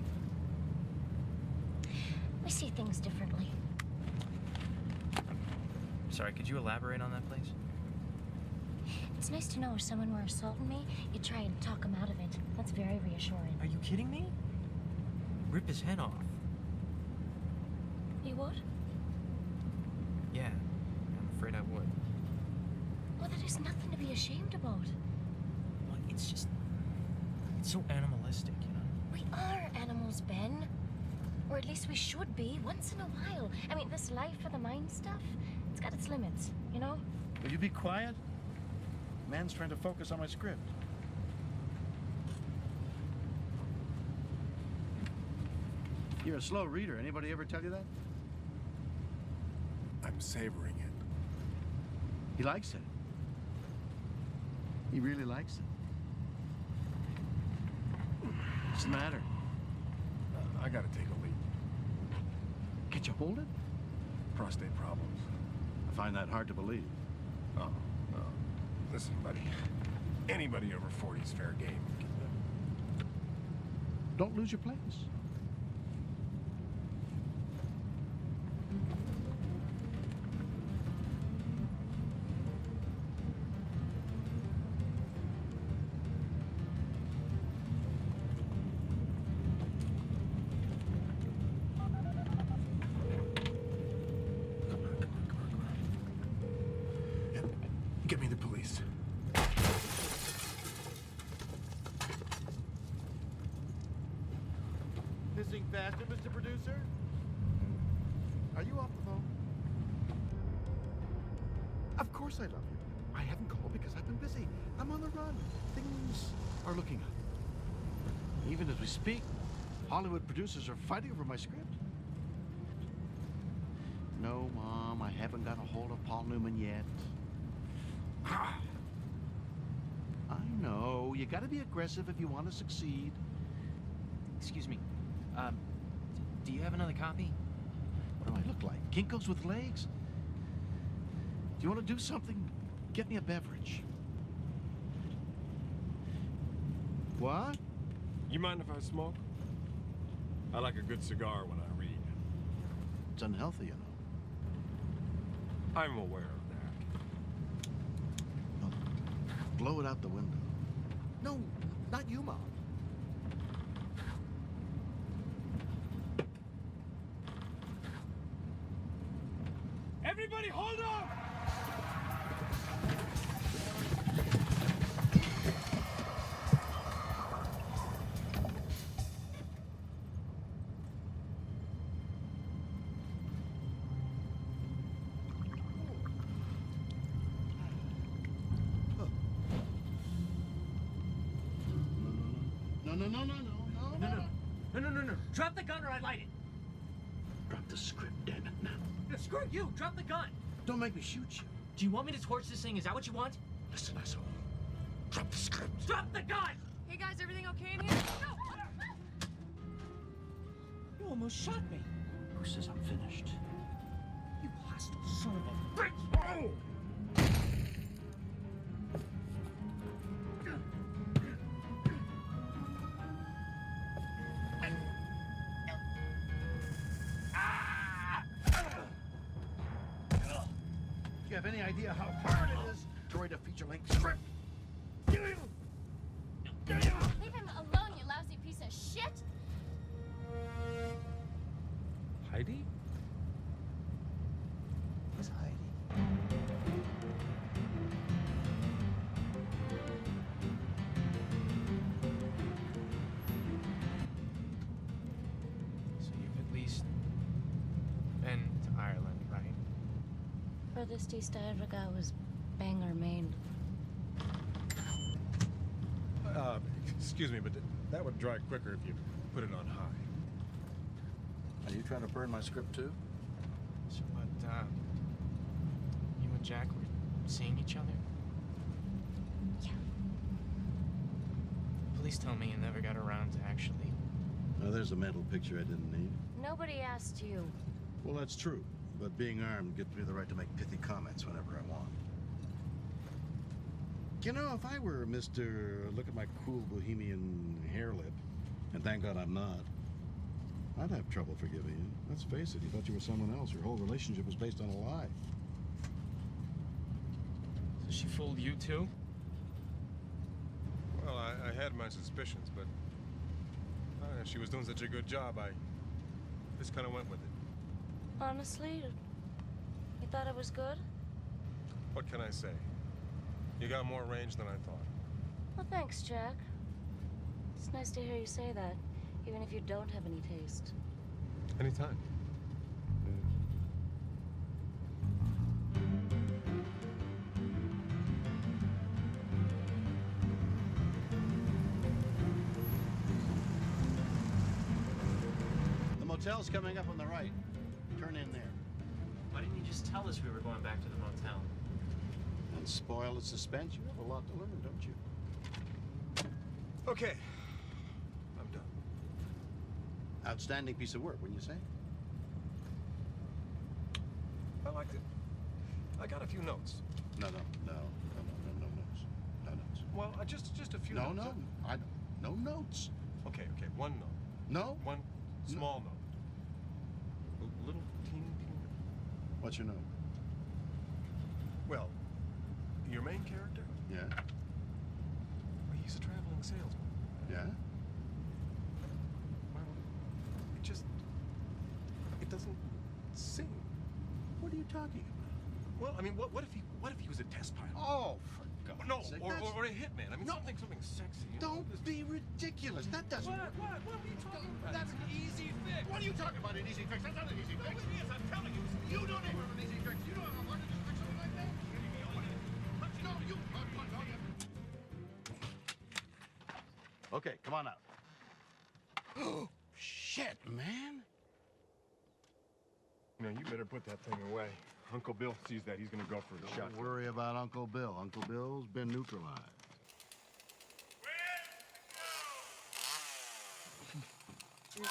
[SPEAKER 2] We see things differently.
[SPEAKER 4] Sorry, could you elaborate on that, please?
[SPEAKER 2] It's nice to know if someone were assaulting me, you try and talk them out of it. That's very reassuring.
[SPEAKER 4] Are you kidding me? Rip his head off.
[SPEAKER 2] You would?
[SPEAKER 4] Yeah, I'm afraid I would.
[SPEAKER 2] Well, that is nothing to be ashamed about.
[SPEAKER 4] Well, it's just... it's so animalistic, you know?
[SPEAKER 2] We are animals, Ben. Or at least we should be, once in a while. I mean, this life of the mind stuff, it's got its limits, you know?
[SPEAKER 1] Will you be quiet? Man's trying to focus on my script. You're a slow reader. Anybody ever tell you that?
[SPEAKER 12] I'm savoring it.
[SPEAKER 1] He likes it. He really likes it. What's the matter?
[SPEAKER 12] I gotta take a leak.
[SPEAKER 1] Can't you hold it?
[SPEAKER 12] Prostate problems.
[SPEAKER 1] I find that hard to believe.
[SPEAKER 12] Oh. Listen, buddy. Anybody over 40 is fair game.
[SPEAKER 1] Don't lose your place.
[SPEAKER 12] Get me the police.
[SPEAKER 1] Hissing faster, Mr. Producer? Are you off the phone? Of course I love you. I haven't called because I've been busy. I'm on the run. Things are looking up. Even as we speak, Hollywood producers are fighting over my script. No, Mom, I haven't got a hold of Paul Newman yet. I know. You gotta be aggressive if you want to succeed.
[SPEAKER 4] Excuse me. Do you have another copy?
[SPEAKER 1] What do I look like? Kinkos with legs? Do you want to do something? Get me a beverage. What?
[SPEAKER 12] You mind if I smoke? I like a good cigar when I read.
[SPEAKER 1] It's unhealthy, you know.
[SPEAKER 12] I'm aware of that.
[SPEAKER 1] Blow it out the window. No, not you, Mom.
[SPEAKER 8] Everybody hold on!
[SPEAKER 22] No. Drop the gun or I light it.
[SPEAKER 1] Drop the script, damn it, now.
[SPEAKER 22] No, screw you. Drop the gun.
[SPEAKER 1] Don't make me shoot you.
[SPEAKER 22] Do you want me to torch this thing? Is that what you want?
[SPEAKER 1] Listen, asshole. Drop the script.
[SPEAKER 22] Drop the gun!
[SPEAKER 10] Hey guys, everything okay in here? No!
[SPEAKER 22] You almost shot me.
[SPEAKER 1] Who says I'm finished?
[SPEAKER 22] You hostile son of a bitch!
[SPEAKER 1] Do you have any idea how hard it is to write a feature-length script?
[SPEAKER 2] Leave him alone, you lousy piece of shit!
[SPEAKER 12] Heidi?
[SPEAKER 19] Who's Heidi?
[SPEAKER 9] So you've at least been to Ireland, right?
[SPEAKER 2] Furthest east I ever got was Bangor, Maine.
[SPEAKER 12] Excuse me, but that would dry quicker if you put it on high.
[SPEAKER 1] Are you trying to burn my script too?
[SPEAKER 9] So what, you and Jack were seeing each other?
[SPEAKER 2] Yeah.
[SPEAKER 9] Please tell me you never got around to actually...
[SPEAKER 1] Oh, there's a mental picture I didn't need.
[SPEAKER 2] Nobody asked you.
[SPEAKER 1] Well, that's true. But being armed gives me the right to make pithy comments whenever I want. You know, if I were Mr. Look at my cool bohemian hair lip, and thank God I'm not, I'd have trouble forgiving you. Let's face it, you thought you were someone else. Your whole relationship was based on a lie.
[SPEAKER 9] So she fooled you too?
[SPEAKER 12] Well, I had my suspicions, but she was doing such a good job, I just kind of went with it.
[SPEAKER 2] Honestly, you thought it was good?
[SPEAKER 12] What can I say? You got more range than I thought.
[SPEAKER 2] Well, thanks, Jack. It's nice to hear you say that, even if you don't have any taste.
[SPEAKER 12] Anytime.
[SPEAKER 1] The motel's coming up on the right. Turn in there.
[SPEAKER 22] Why didn't you just tell us we were going back to the motel?
[SPEAKER 1] And spoil the suspense. You have a lot to learn, don't you?
[SPEAKER 12] Okay. I'm done.
[SPEAKER 1] Outstanding piece of work, wouldn't you say?
[SPEAKER 12] I liked it. I got a few notes.
[SPEAKER 1] No notes. No notes.
[SPEAKER 12] Well, just a few
[SPEAKER 1] No,
[SPEAKER 12] notes.
[SPEAKER 1] no notes.
[SPEAKER 12] Okay, one note.
[SPEAKER 1] No?
[SPEAKER 12] One small note. A little teeny note.
[SPEAKER 1] What's your note?
[SPEAKER 12] Well, your main character?
[SPEAKER 1] Yeah?
[SPEAKER 12] Well, he's a traveling salesman.
[SPEAKER 1] Yeah?
[SPEAKER 12] Well, it doesn't sing.
[SPEAKER 1] What are you talking about?
[SPEAKER 12] Well, I mean, what if he was a test pilot?
[SPEAKER 1] Oh, for God's
[SPEAKER 12] No,
[SPEAKER 1] sake.
[SPEAKER 12] or a hitman. I mean, something sexy. You know?
[SPEAKER 1] Don't be ridiculous. That doesn't...
[SPEAKER 12] What are you talking about?
[SPEAKER 1] That's
[SPEAKER 12] an easy fix.
[SPEAKER 1] What are you talking about, an easy fix? That's not an easy fix.
[SPEAKER 12] It is, I'm telling you.
[SPEAKER 1] You don't have an easy fix. You don't have a market to fix something like that. No, you... Okay, come on out. Oh, shit, man.
[SPEAKER 12] You know, you better put that thing away. Uncle Bill sees that, he's gonna go for the shot.
[SPEAKER 1] Don't worry about Uncle Bill. Uncle Bill's been neutralized.
[SPEAKER 8] What?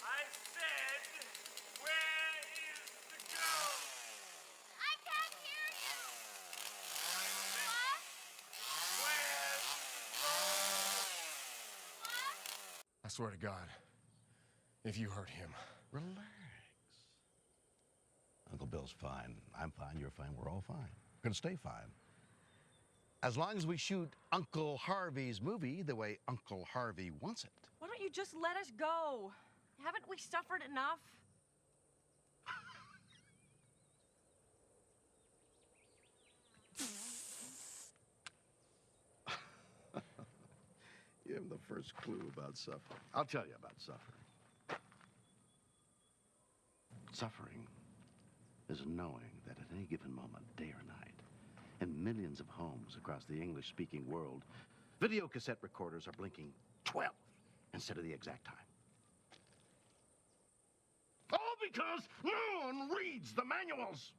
[SPEAKER 8] I said, where is the girl?
[SPEAKER 2] I can't hear you!
[SPEAKER 12] I swear to God, if you hurt him.
[SPEAKER 1] Relax. Uncle Bill's fine. I'm fine. You're fine. We're all fine. We're gonna stay fine. As long as we shoot Uncle Harvey's movie the way Uncle Harvey wants it.
[SPEAKER 10] Why don't you just let us go? Haven't we suffered enough?
[SPEAKER 1] You have the first clue about suffering. I'll tell you about suffering. Suffering is knowing that at any given moment, day or night, in millions of homes across the English-speaking world, video cassette recorders are blinking 12 instead of the exact time. All because no one reads the manuals.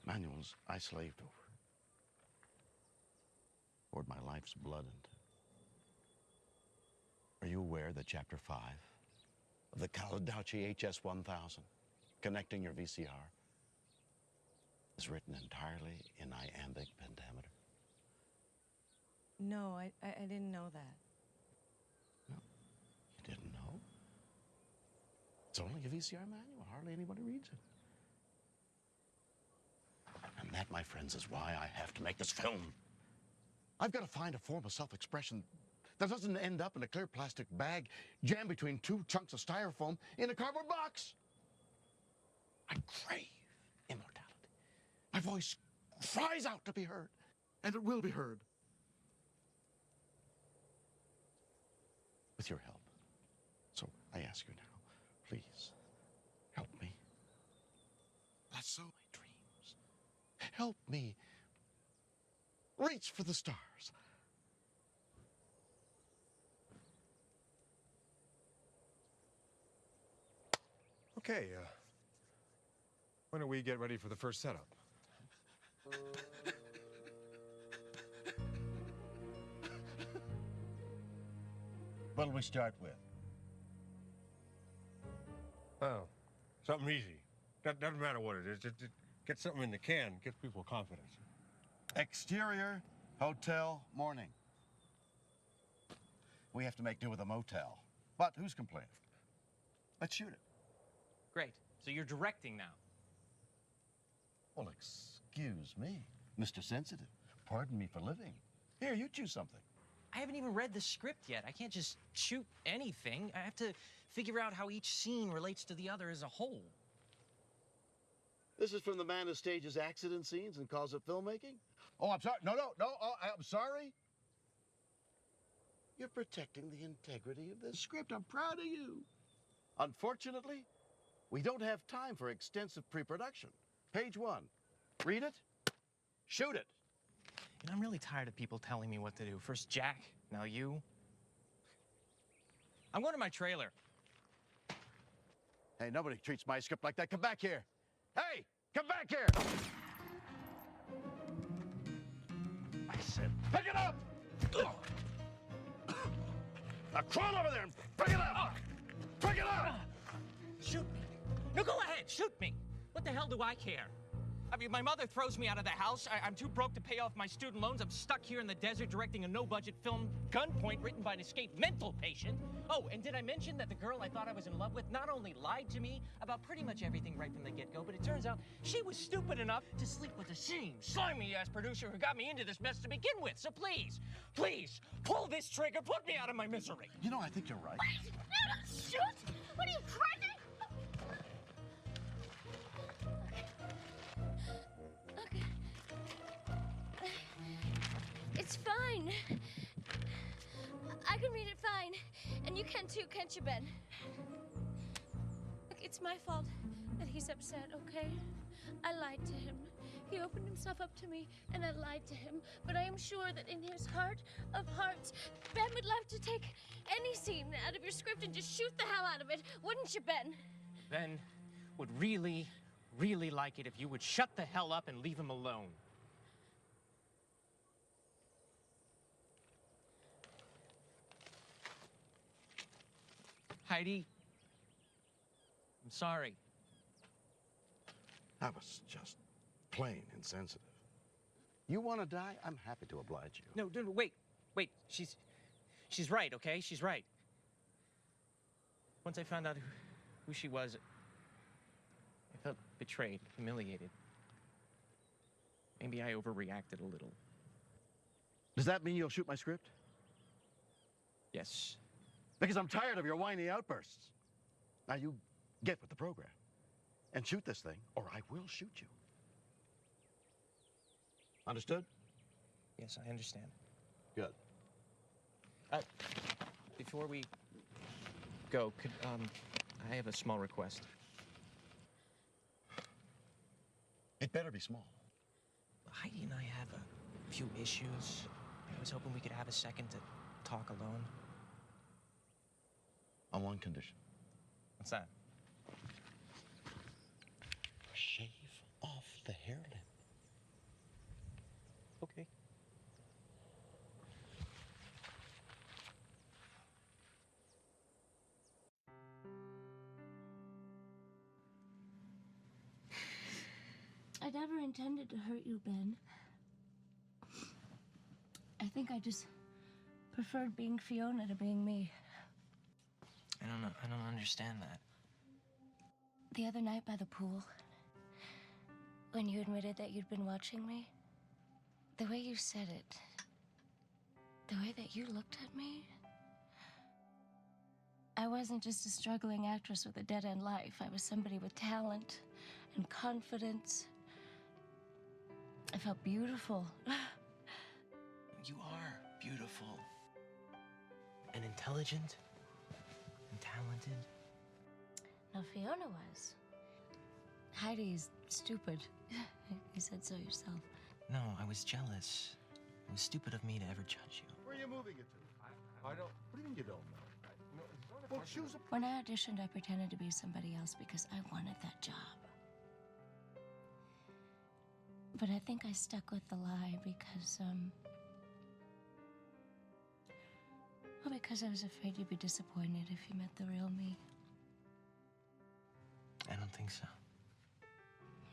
[SPEAKER 1] Manuals I slaved over. Poured my life's blood into. Are you aware that Chapter 5 of the Caladauchi HS-1000, connecting your VCR, is written entirely in iambic pentameter?
[SPEAKER 10] No, I didn't know that.
[SPEAKER 1] You didn't know? It's only a VCR manual. Hardly anybody reads it. And that, my friends, is why I have to make this film. I've got to find a form of self-expression that doesn't end up in a clear plastic bag jammed between two chunks of styrofoam in a cardboard box. I crave immortality. My voice cries out to be heard, and it will be heard. With your help. So I ask you now, please, help me. Lasso my dreams. Help me reach for the stars.
[SPEAKER 12] Okay, why don't we get ready for the first setup?
[SPEAKER 1] What'll we start with?
[SPEAKER 12] Oh, something easy. Doesn't matter what it is. Just get something in the can, gets people confidence.
[SPEAKER 1] Exterior, hotel, morning. We have to make do with a motel. But who's complaining? Let's shoot it.
[SPEAKER 22] Great. So you're directing now.
[SPEAKER 1] Well, excuse me, Mr. Sensitive. Pardon me for living. Here, you choose something.
[SPEAKER 22] I haven't even read the script yet. I can't just shoot anything. I have to figure out how each scene relates to the other as a whole.
[SPEAKER 1] This is from the man who stages accident scenes and calls it filmmaking? Oh, I'm sorry. No. Oh, I'm sorry. You're protecting the integrity of this script. I'm proud of you. Unfortunately, we don't have time for extensive pre-production. Page 1. Read it. Shoot it.
[SPEAKER 22] And I'm really tired of people telling me what to do. First Jack, now you. I'm going to my trailer.
[SPEAKER 1] Hey, nobody treats my script like that. Come back here. Hey, come back here. I said, pick it up. Now crawl over there and pick it up. Pick it up.
[SPEAKER 22] Shoot me. No, go ahead. Shoot me. What the hell do I care? I mean, my mother throws me out of the house. I'm too broke to pay off my student loans. I'm stuck here in the desert directing a no-budget film, Gunpoint, written by an escaped mental patient. Oh, and did I mention that the girl I thought I was in love with not only lied to me about pretty much everything right from the get-go, but it turns out she was stupid enough to sleep with the same slimy-ass producer who got me into this mess to begin with. So please, please, pull this trigger. Put me out of my misery.
[SPEAKER 1] You know, I think you're right.
[SPEAKER 5] Wait! No, don't shoot! What are you, crazy? It's fine. I can read it fine. And you can too, can't you, Ben? Look, it's my fault that he's upset, okay? I lied to him. He opened himself up to me, and I lied to him. But I am sure that in his heart of hearts, Ben would love to take any scene out of your script and just shoot the hell out of it. Wouldn't you, Ben?
[SPEAKER 22] Ben would really, really like it if you would shut the hell up and leave him alone. Heidi, I'm sorry.
[SPEAKER 1] I was just plain insensitive. You want to die? I'm happy to oblige you.
[SPEAKER 22] No, wait. She's right, okay? She's right. Once I found out who she was, I felt betrayed, humiliated. Maybe I overreacted a little.
[SPEAKER 1] Does that mean you'll shoot my script?
[SPEAKER 22] Yes.
[SPEAKER 1] Because I'm tired of your whiny outbursts. Now you get with the program and shoot this thing, or I will shoot you. Understood?
[SPEAKER 22] Yes, I understand.
[SPEAKER 1] Good.
[SPEAKER 22] Before we go, could I have a small request?
[SPEAKER 1] It better be small.
[SPEAKER 4] Heidi and I have a few issues. I was hoping we could have a second to talk alone.
[SPEAKER 1] On one condition.
[SPEAKER 4] What's that?
[SPEAKER 1] Shave off the hairline.
[SPEAKER 4] Okay.
[SPEAKER 2] I never intended to hurt you, Ben. I think I just preferred being Fiona to being me.
[SPEAKER 4] I don't understand that.
[SPEAKER 2] The other night by the pool, when you admitted that you'd been watching me, the way you said it, the way that you looked at me, I wasn't just a struggling actress with a dead-end life. I was somebody with talent and confidence. I felt beautiful.
[SPEAKER 4] You are beautiful. And intelligent. And talented.
[SPEAKER 2] No, Fiona was. Heidi's stupid. You said so yourself.
[SPEAKER 4] No, I was jealous. It was stupid of me to ever judge you.
[SPEAKER 1] Where are you moving it to?
[SPEAKER 12] I don't.
[SPEAKER 1] What do you mean you don't know?
[SPEAKER 12] No, it's not a
[SPEAKER 1] Well,
[SPEAKER 12] question.
[SPEAKER 1] choose a...
[SPEAKER 2] When I auditioned, I pretended to be somebody else because I wanted that job. But I think I stuck with the lie because, well, because I was afraid you'd be disappointed if you met the real me.
[SPEAKER 4] I don't think so.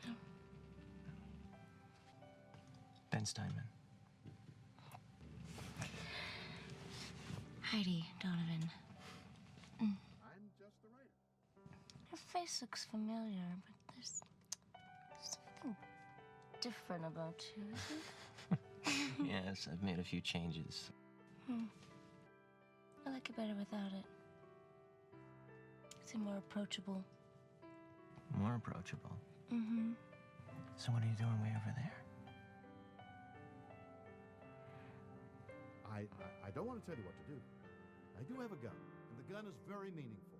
[SPEAKER 2] No.
[SPEAKER 4] Ben Steinman.
[SPEAKER 2] Heidi Donovan.
[SPEAKER 1] I'm just the writer.
[SPEAKER 2] Your face looks familiar, but there's something different about you, isn't
[SPEAKER 4] Yes, I've made a few changes.
[SPEAKER 2] I like it better without it. You seem more approachable.
[SPEAKER 4] More approachable.
[SPEAKER 2] Mm-hmm.
[SPEAKER 4] So what are you doing way over there?
[SPEAKER 1] I don't want to tell you what to do. I do have a gun, and the gun is very meaningful.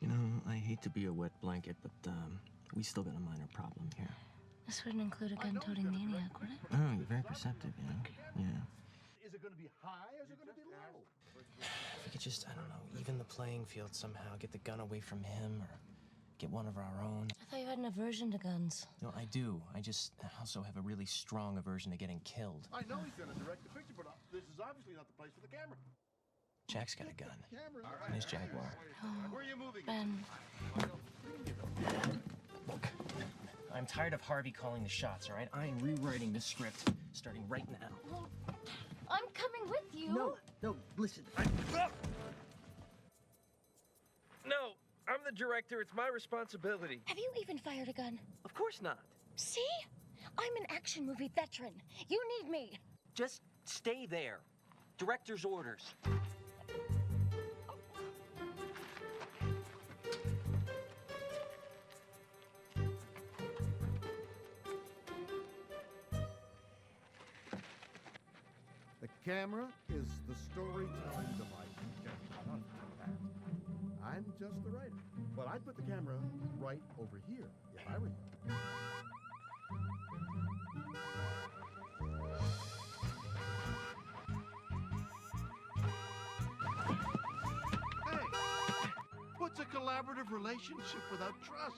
[SPEAKER 4] You know, I hate to be a wet blanket, but we still got a minor problem here.
[SPEAKER 2] This wouldn't include a gun-toting maniac, would it?
[SPEAKER 4] Oh, you're very perceptive, you know? Yeah.
[SPEAKER 1] Is it going to be high or is it going to be low?
[SPEAKER 4] If we could just, I don't know, even the playing field somehow, get the gun away from him or get one of our own.
[SPEAKER 2] I thought you had an aversion to guns.
[SPEAKER 4] No, I do. I also have a really strong aversion to getting killed.
[SPEAKER 1] I know he's going to direct the picture, but this is obviously not the place for the camera.
[SPEAKER 4] Jack's got a gun.
[SPEAKER 1] Camera.
[SPEAKER 4] And his Jaguar.
[SPEAKER 1] Where are you moving?
[SPEAKER 2] Ben.
[SPEAKER 4] Look, I'm tired of Harvey calling the shots, all right? I'm rewriting this script starting right now.
[SPEAKER 2] I'm coming with you.
[SPEAKER 4] No, listen. No, I'm the director. It's my responsibility.
[SPEAKER 2] Have you even fired a gun?
[SPEAKER 4] Of course not.
[SPEAKER 2] See? I'm an action movie veteran. You need me.
[SPEAKER 4] Just stay there. Director's orders.
[SPEAKER 1] The camera is the storytelling device. I'm just the writer. But I'd put the camera right over here if I were you. Hey, what's a collaborative relationship without trust?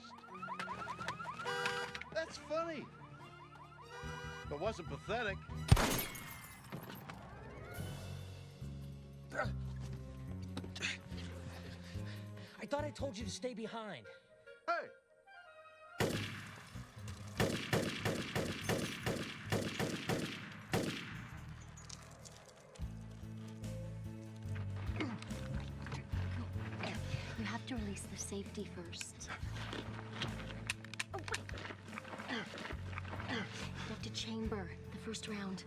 [SPEAKER 1] That's funny. But wasn't pathetic.
[SPEAKER 4] I thought I told you to stay behind.
[SPEAKER 1] Hey!
[SPEAKER 2] You have to release the safety first. Oh, wait. You have to chamber the first round.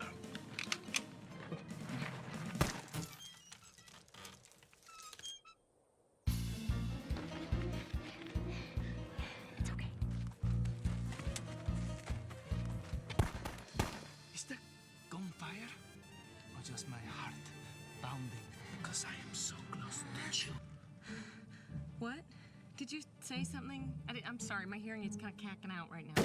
[SPEAKER 2] It's okay.
[SPEAKER 16] Is the gunfire or just my heart pounding because I am so close to you?
[SPEAKER 10] What? Did you say something? I'm sorry, my hearing is kind of cacking out right now.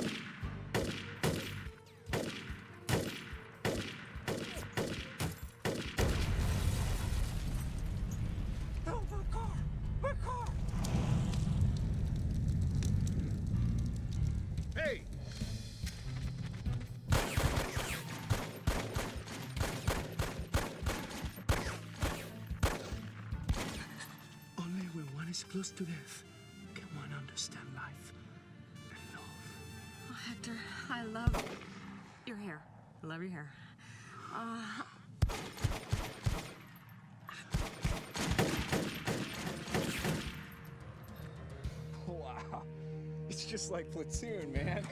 [SPEAKER 22] Oh, my car! My car!
[SPEAKER 18] Hey!
[SPEAKER 22] Only when one is close to death can one understand life and love.
[SPEAKER 10] Oh, Hector, I love your hair. I love your hair.
[SPEAKER 9] Wow. It's just like Platoon, man.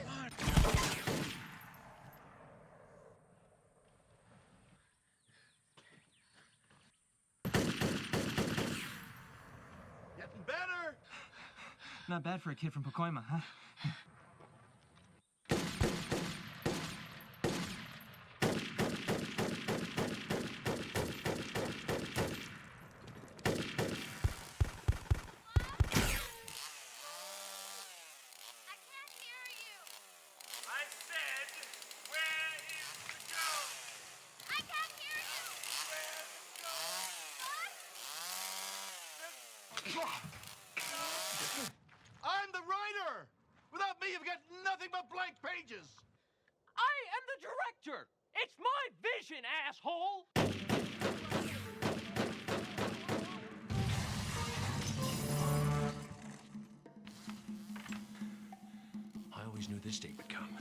[SPEAKER 18] Getting better!
[SPEAKER 20] Not bad for a kid from Pacoima, huh?
[SPEAKER 11] I said, where is the ghost? I can't hear you! Where's the ghost?
[SPEAKER 18] I'm the writer! Without me, you've got nothing but blank pages!
[SPEAKER 22] I am the director! It's my vision, asshole!
[SPEAKER 17] I always knew this day would come.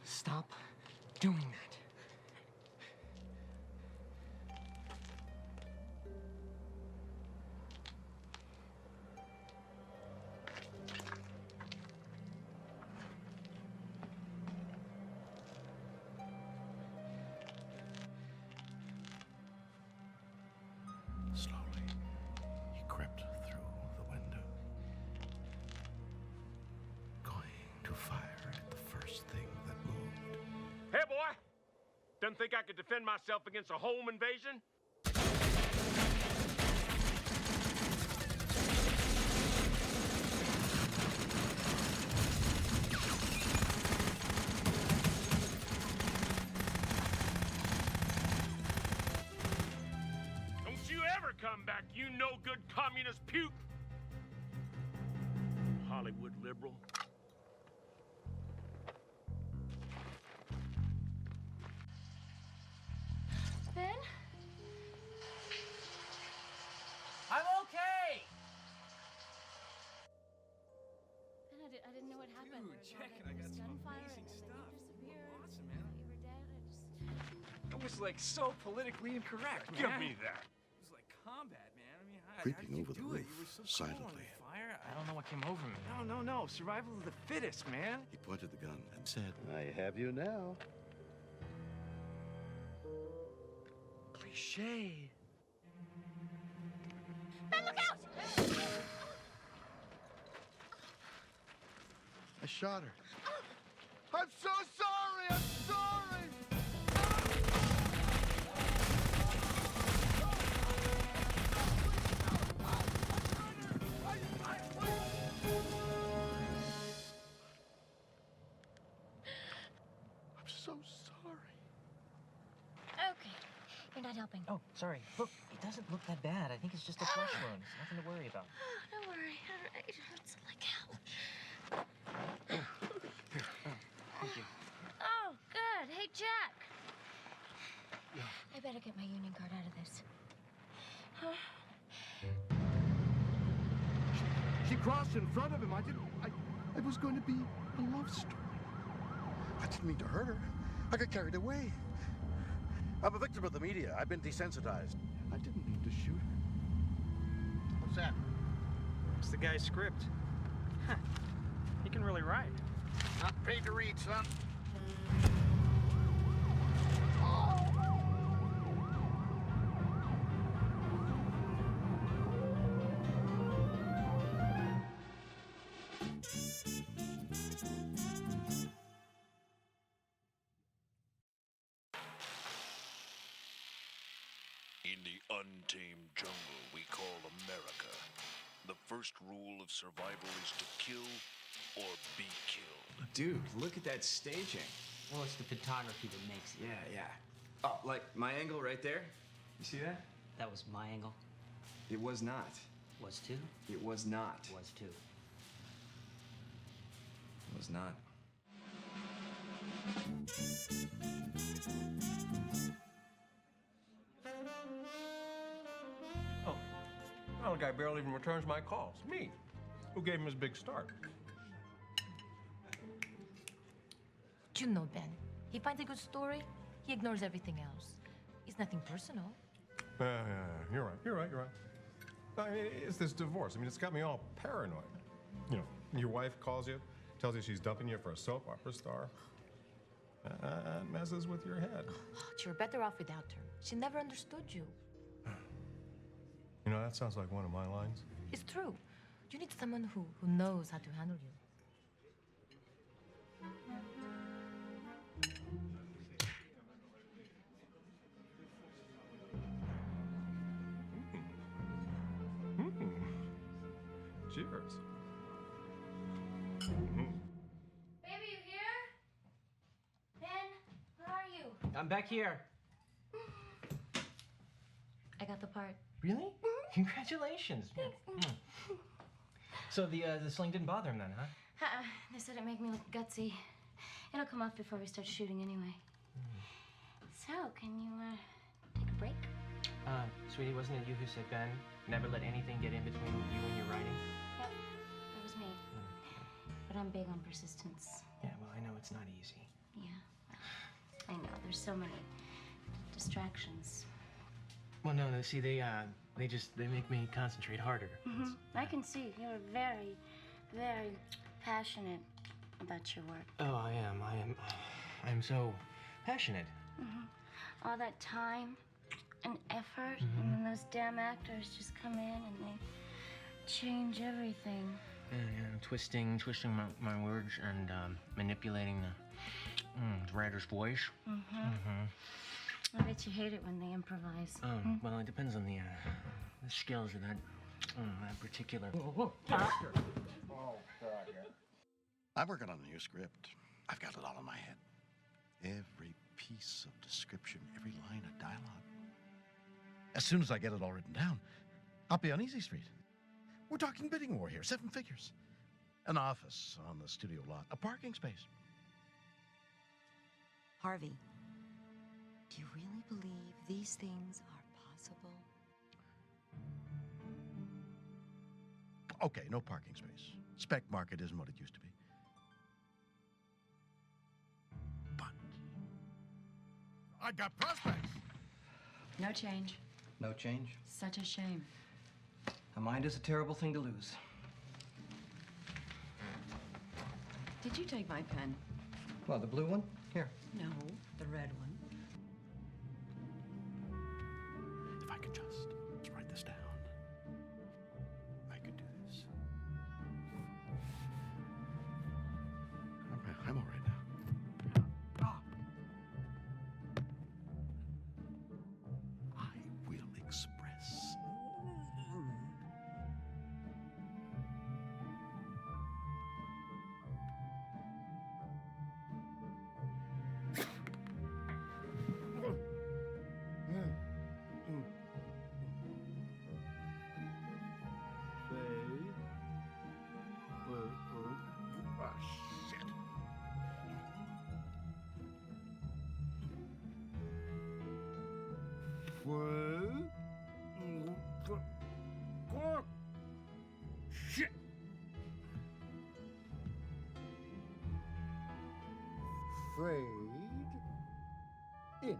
[SPEAKER 22] Stop doing that.
[SPEAKER 1] Slowly, he crept through the window, going to fire at the first thing that moved.
[SPEAKER 17] Hey, boy! Didn't think I could defend myself against a home invasion? Don't you ever come back, you no-good communist puke! Hollywood liberal.
[SPEAKER 5] Ben?
[SPEAKER 22] I'm okay!
[SPEAKER 5] Ben, I didn't know what happened.
[SPEAKER 9] Dude, check it. I got some amazing stuff. Awesome, man.
[SPEAKER 5] You were dead.
[SPEAKER 9] It was like so politically incorrect, man.
[SPEAKER 17] Give me that.
[SPEAKER 9] It was like combat, man. I mean, how
[SPEAKER 1] Creeping
[SPEAKER 9] did you
[SPEAKER 1] over the
[SPEAKER 9] do it?
[SPEAKER 1] roof,
[SPEAKER 9] You were so
[SPEAKER 1] silently.
[SPEAKER 9] cool on the fire.
[SPEAKER 22] I don't know what came over me.
[SPEAKER 9] No. Survival of the fittest, man.
[SPEAKER 1] He pointed the gun and said, I have you now.
[SPEAKER 9] Cliche.
[SPEAKER 5] Ben, look out!
[SPEAKER 18] I shot her. I'm so sorry! I'm sorry! I'm so sorry.
[SPEAKER 2] Okay, you're not helping.
[SPEAKER 4] Oh, sorry. Look, it doesn't look that bad. I think it's just a flesh wound. It's nothing to worry about.
[SPEAKER 2] Don't worry. All right. It's like hell.
[SPEAKER 4] Thank you.
[SPEAKER 2] Oh, good. Hey, Jack. I better get my union card out of this. Huh?
[SPEAKER 18] She crossed in front of him. It was going to be a love story. I didn't mean to hurt her. I got carried away. I'm a victim of the media. I've been desensitized. I didn't mean to shoot her. What's that?
[SPEAKER 22] It's the guy's script. Huh. He can really write.
[SPEAKER 21] Not paid to read, son.
[SPEAKER 6] In the untamed jungle we call America, the first rule of survival is to kill or be killed.
[SPEAKER 9] Dude, look at that staging.
[SPEAKER 16] Well, it's the photography that makes it.
[SPEAKER 9] Yeah. Oh, like my angle right there? You see that?
[SPEAKER 16] That was my angle.
[SPEAKER 9] It was not.
[SPEAKER 16] Was too?
[SPEAKER 9] It was not.
[SPEAKER 16] Was too.
[SPEAKER 9] It was not.
[SPEAKER 12] Oh, the guy barely even returns my calls. Me. Who gave him his big start?
[SPEAKER 13] You know, Ben. He finds a good story, he ignores everything else. It's nothing personal.
[SPEAKER 12] Yeah, you're right. I mean, it's this divorce. I mean, it's got me all paranoid. You know, your wife calls you, tells you she's dumping you for a soap opera star. That messes with your head.
[SPEAKER 13] You're better off without her. She never understood you.
[SPEAKER 12] You know, that sounds like one of my lines.
[SPEAKER 13] It's true. You need someone who knows how to handle you.
[SPEAKER 12] Cheers.
[SPEAKER 2] Baby, you here? Ben, where are you?
[SPEAKER 4] I'm back here.
[SPEAKER 13] I got the part.
[SPEAKER 4] Really? Congratulations. So the sling didn't bother him then, huh?
[SPEAKER 2] They said it made me look gutsy. It'll come off before we start shooting anyway. So, can you, take a break?
[SPEAKER 4] Sweetie, wasn't it you who said, Ben, never let anything get in between you and your writing?
[SPEAKER 2] Yep, that was me. But I'm big on persistence.
[SPEAKER 4] Yeah, well, I know it's not easy.
[SPEAKER 2] Yeah, I know. There's so many distractions.
[SPEAKER 4] Well, no, see, they make me concentrate harder.
[SPEAKER 2] I can see you're very, very passionate about your work.
[SPEAKER 4] Oh, I am so passionate.
[SPEAKER 2] All that time and effort, and then those damn actors just come in and they change everything.
[SPEAKER 4] Yeah, twisting my words and manipulating the writer's voice.
[SPEAKER 2] I bet you hate it when they improvise.
[SPEAKER 4] Well, it depends on the skills of that particular.
[SPEAKER 21] Doctor. Oh, God.
[SPEAKER 1] I'm working on a new script. I've got it all in my head. Every piece of description, every line of dialogue. As soon as I get it all written down, I'll be on Easy Street. We're talking bidding war here, 7 figures. An office on the studio lot, a parking space.
[SPEAKER 7] Harvey, do you really believe these things are possible?
[SPEAKER 1] Okay, no parking space. Spec market isn't what it used to be. But I got prospects.
[SPEAKER 7] No change.
[SPEAKER 16] No change.
[SPEAKER 7] Such a shame.
[SPEAKER 16] A mind is a terrible thing to lose.
[SPEAKER 7] Did you take my pen?
[SPEAKER 16] Well, the blue one? Here.
[SPEAKER 7] No, the red one.
[SPEAKER 1] If I could just write this down, I could do this. I'm all right now. I will express.
[SPEAKER 21] Shit. Fade in.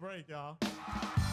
[SPEAKER 3] break, y'all.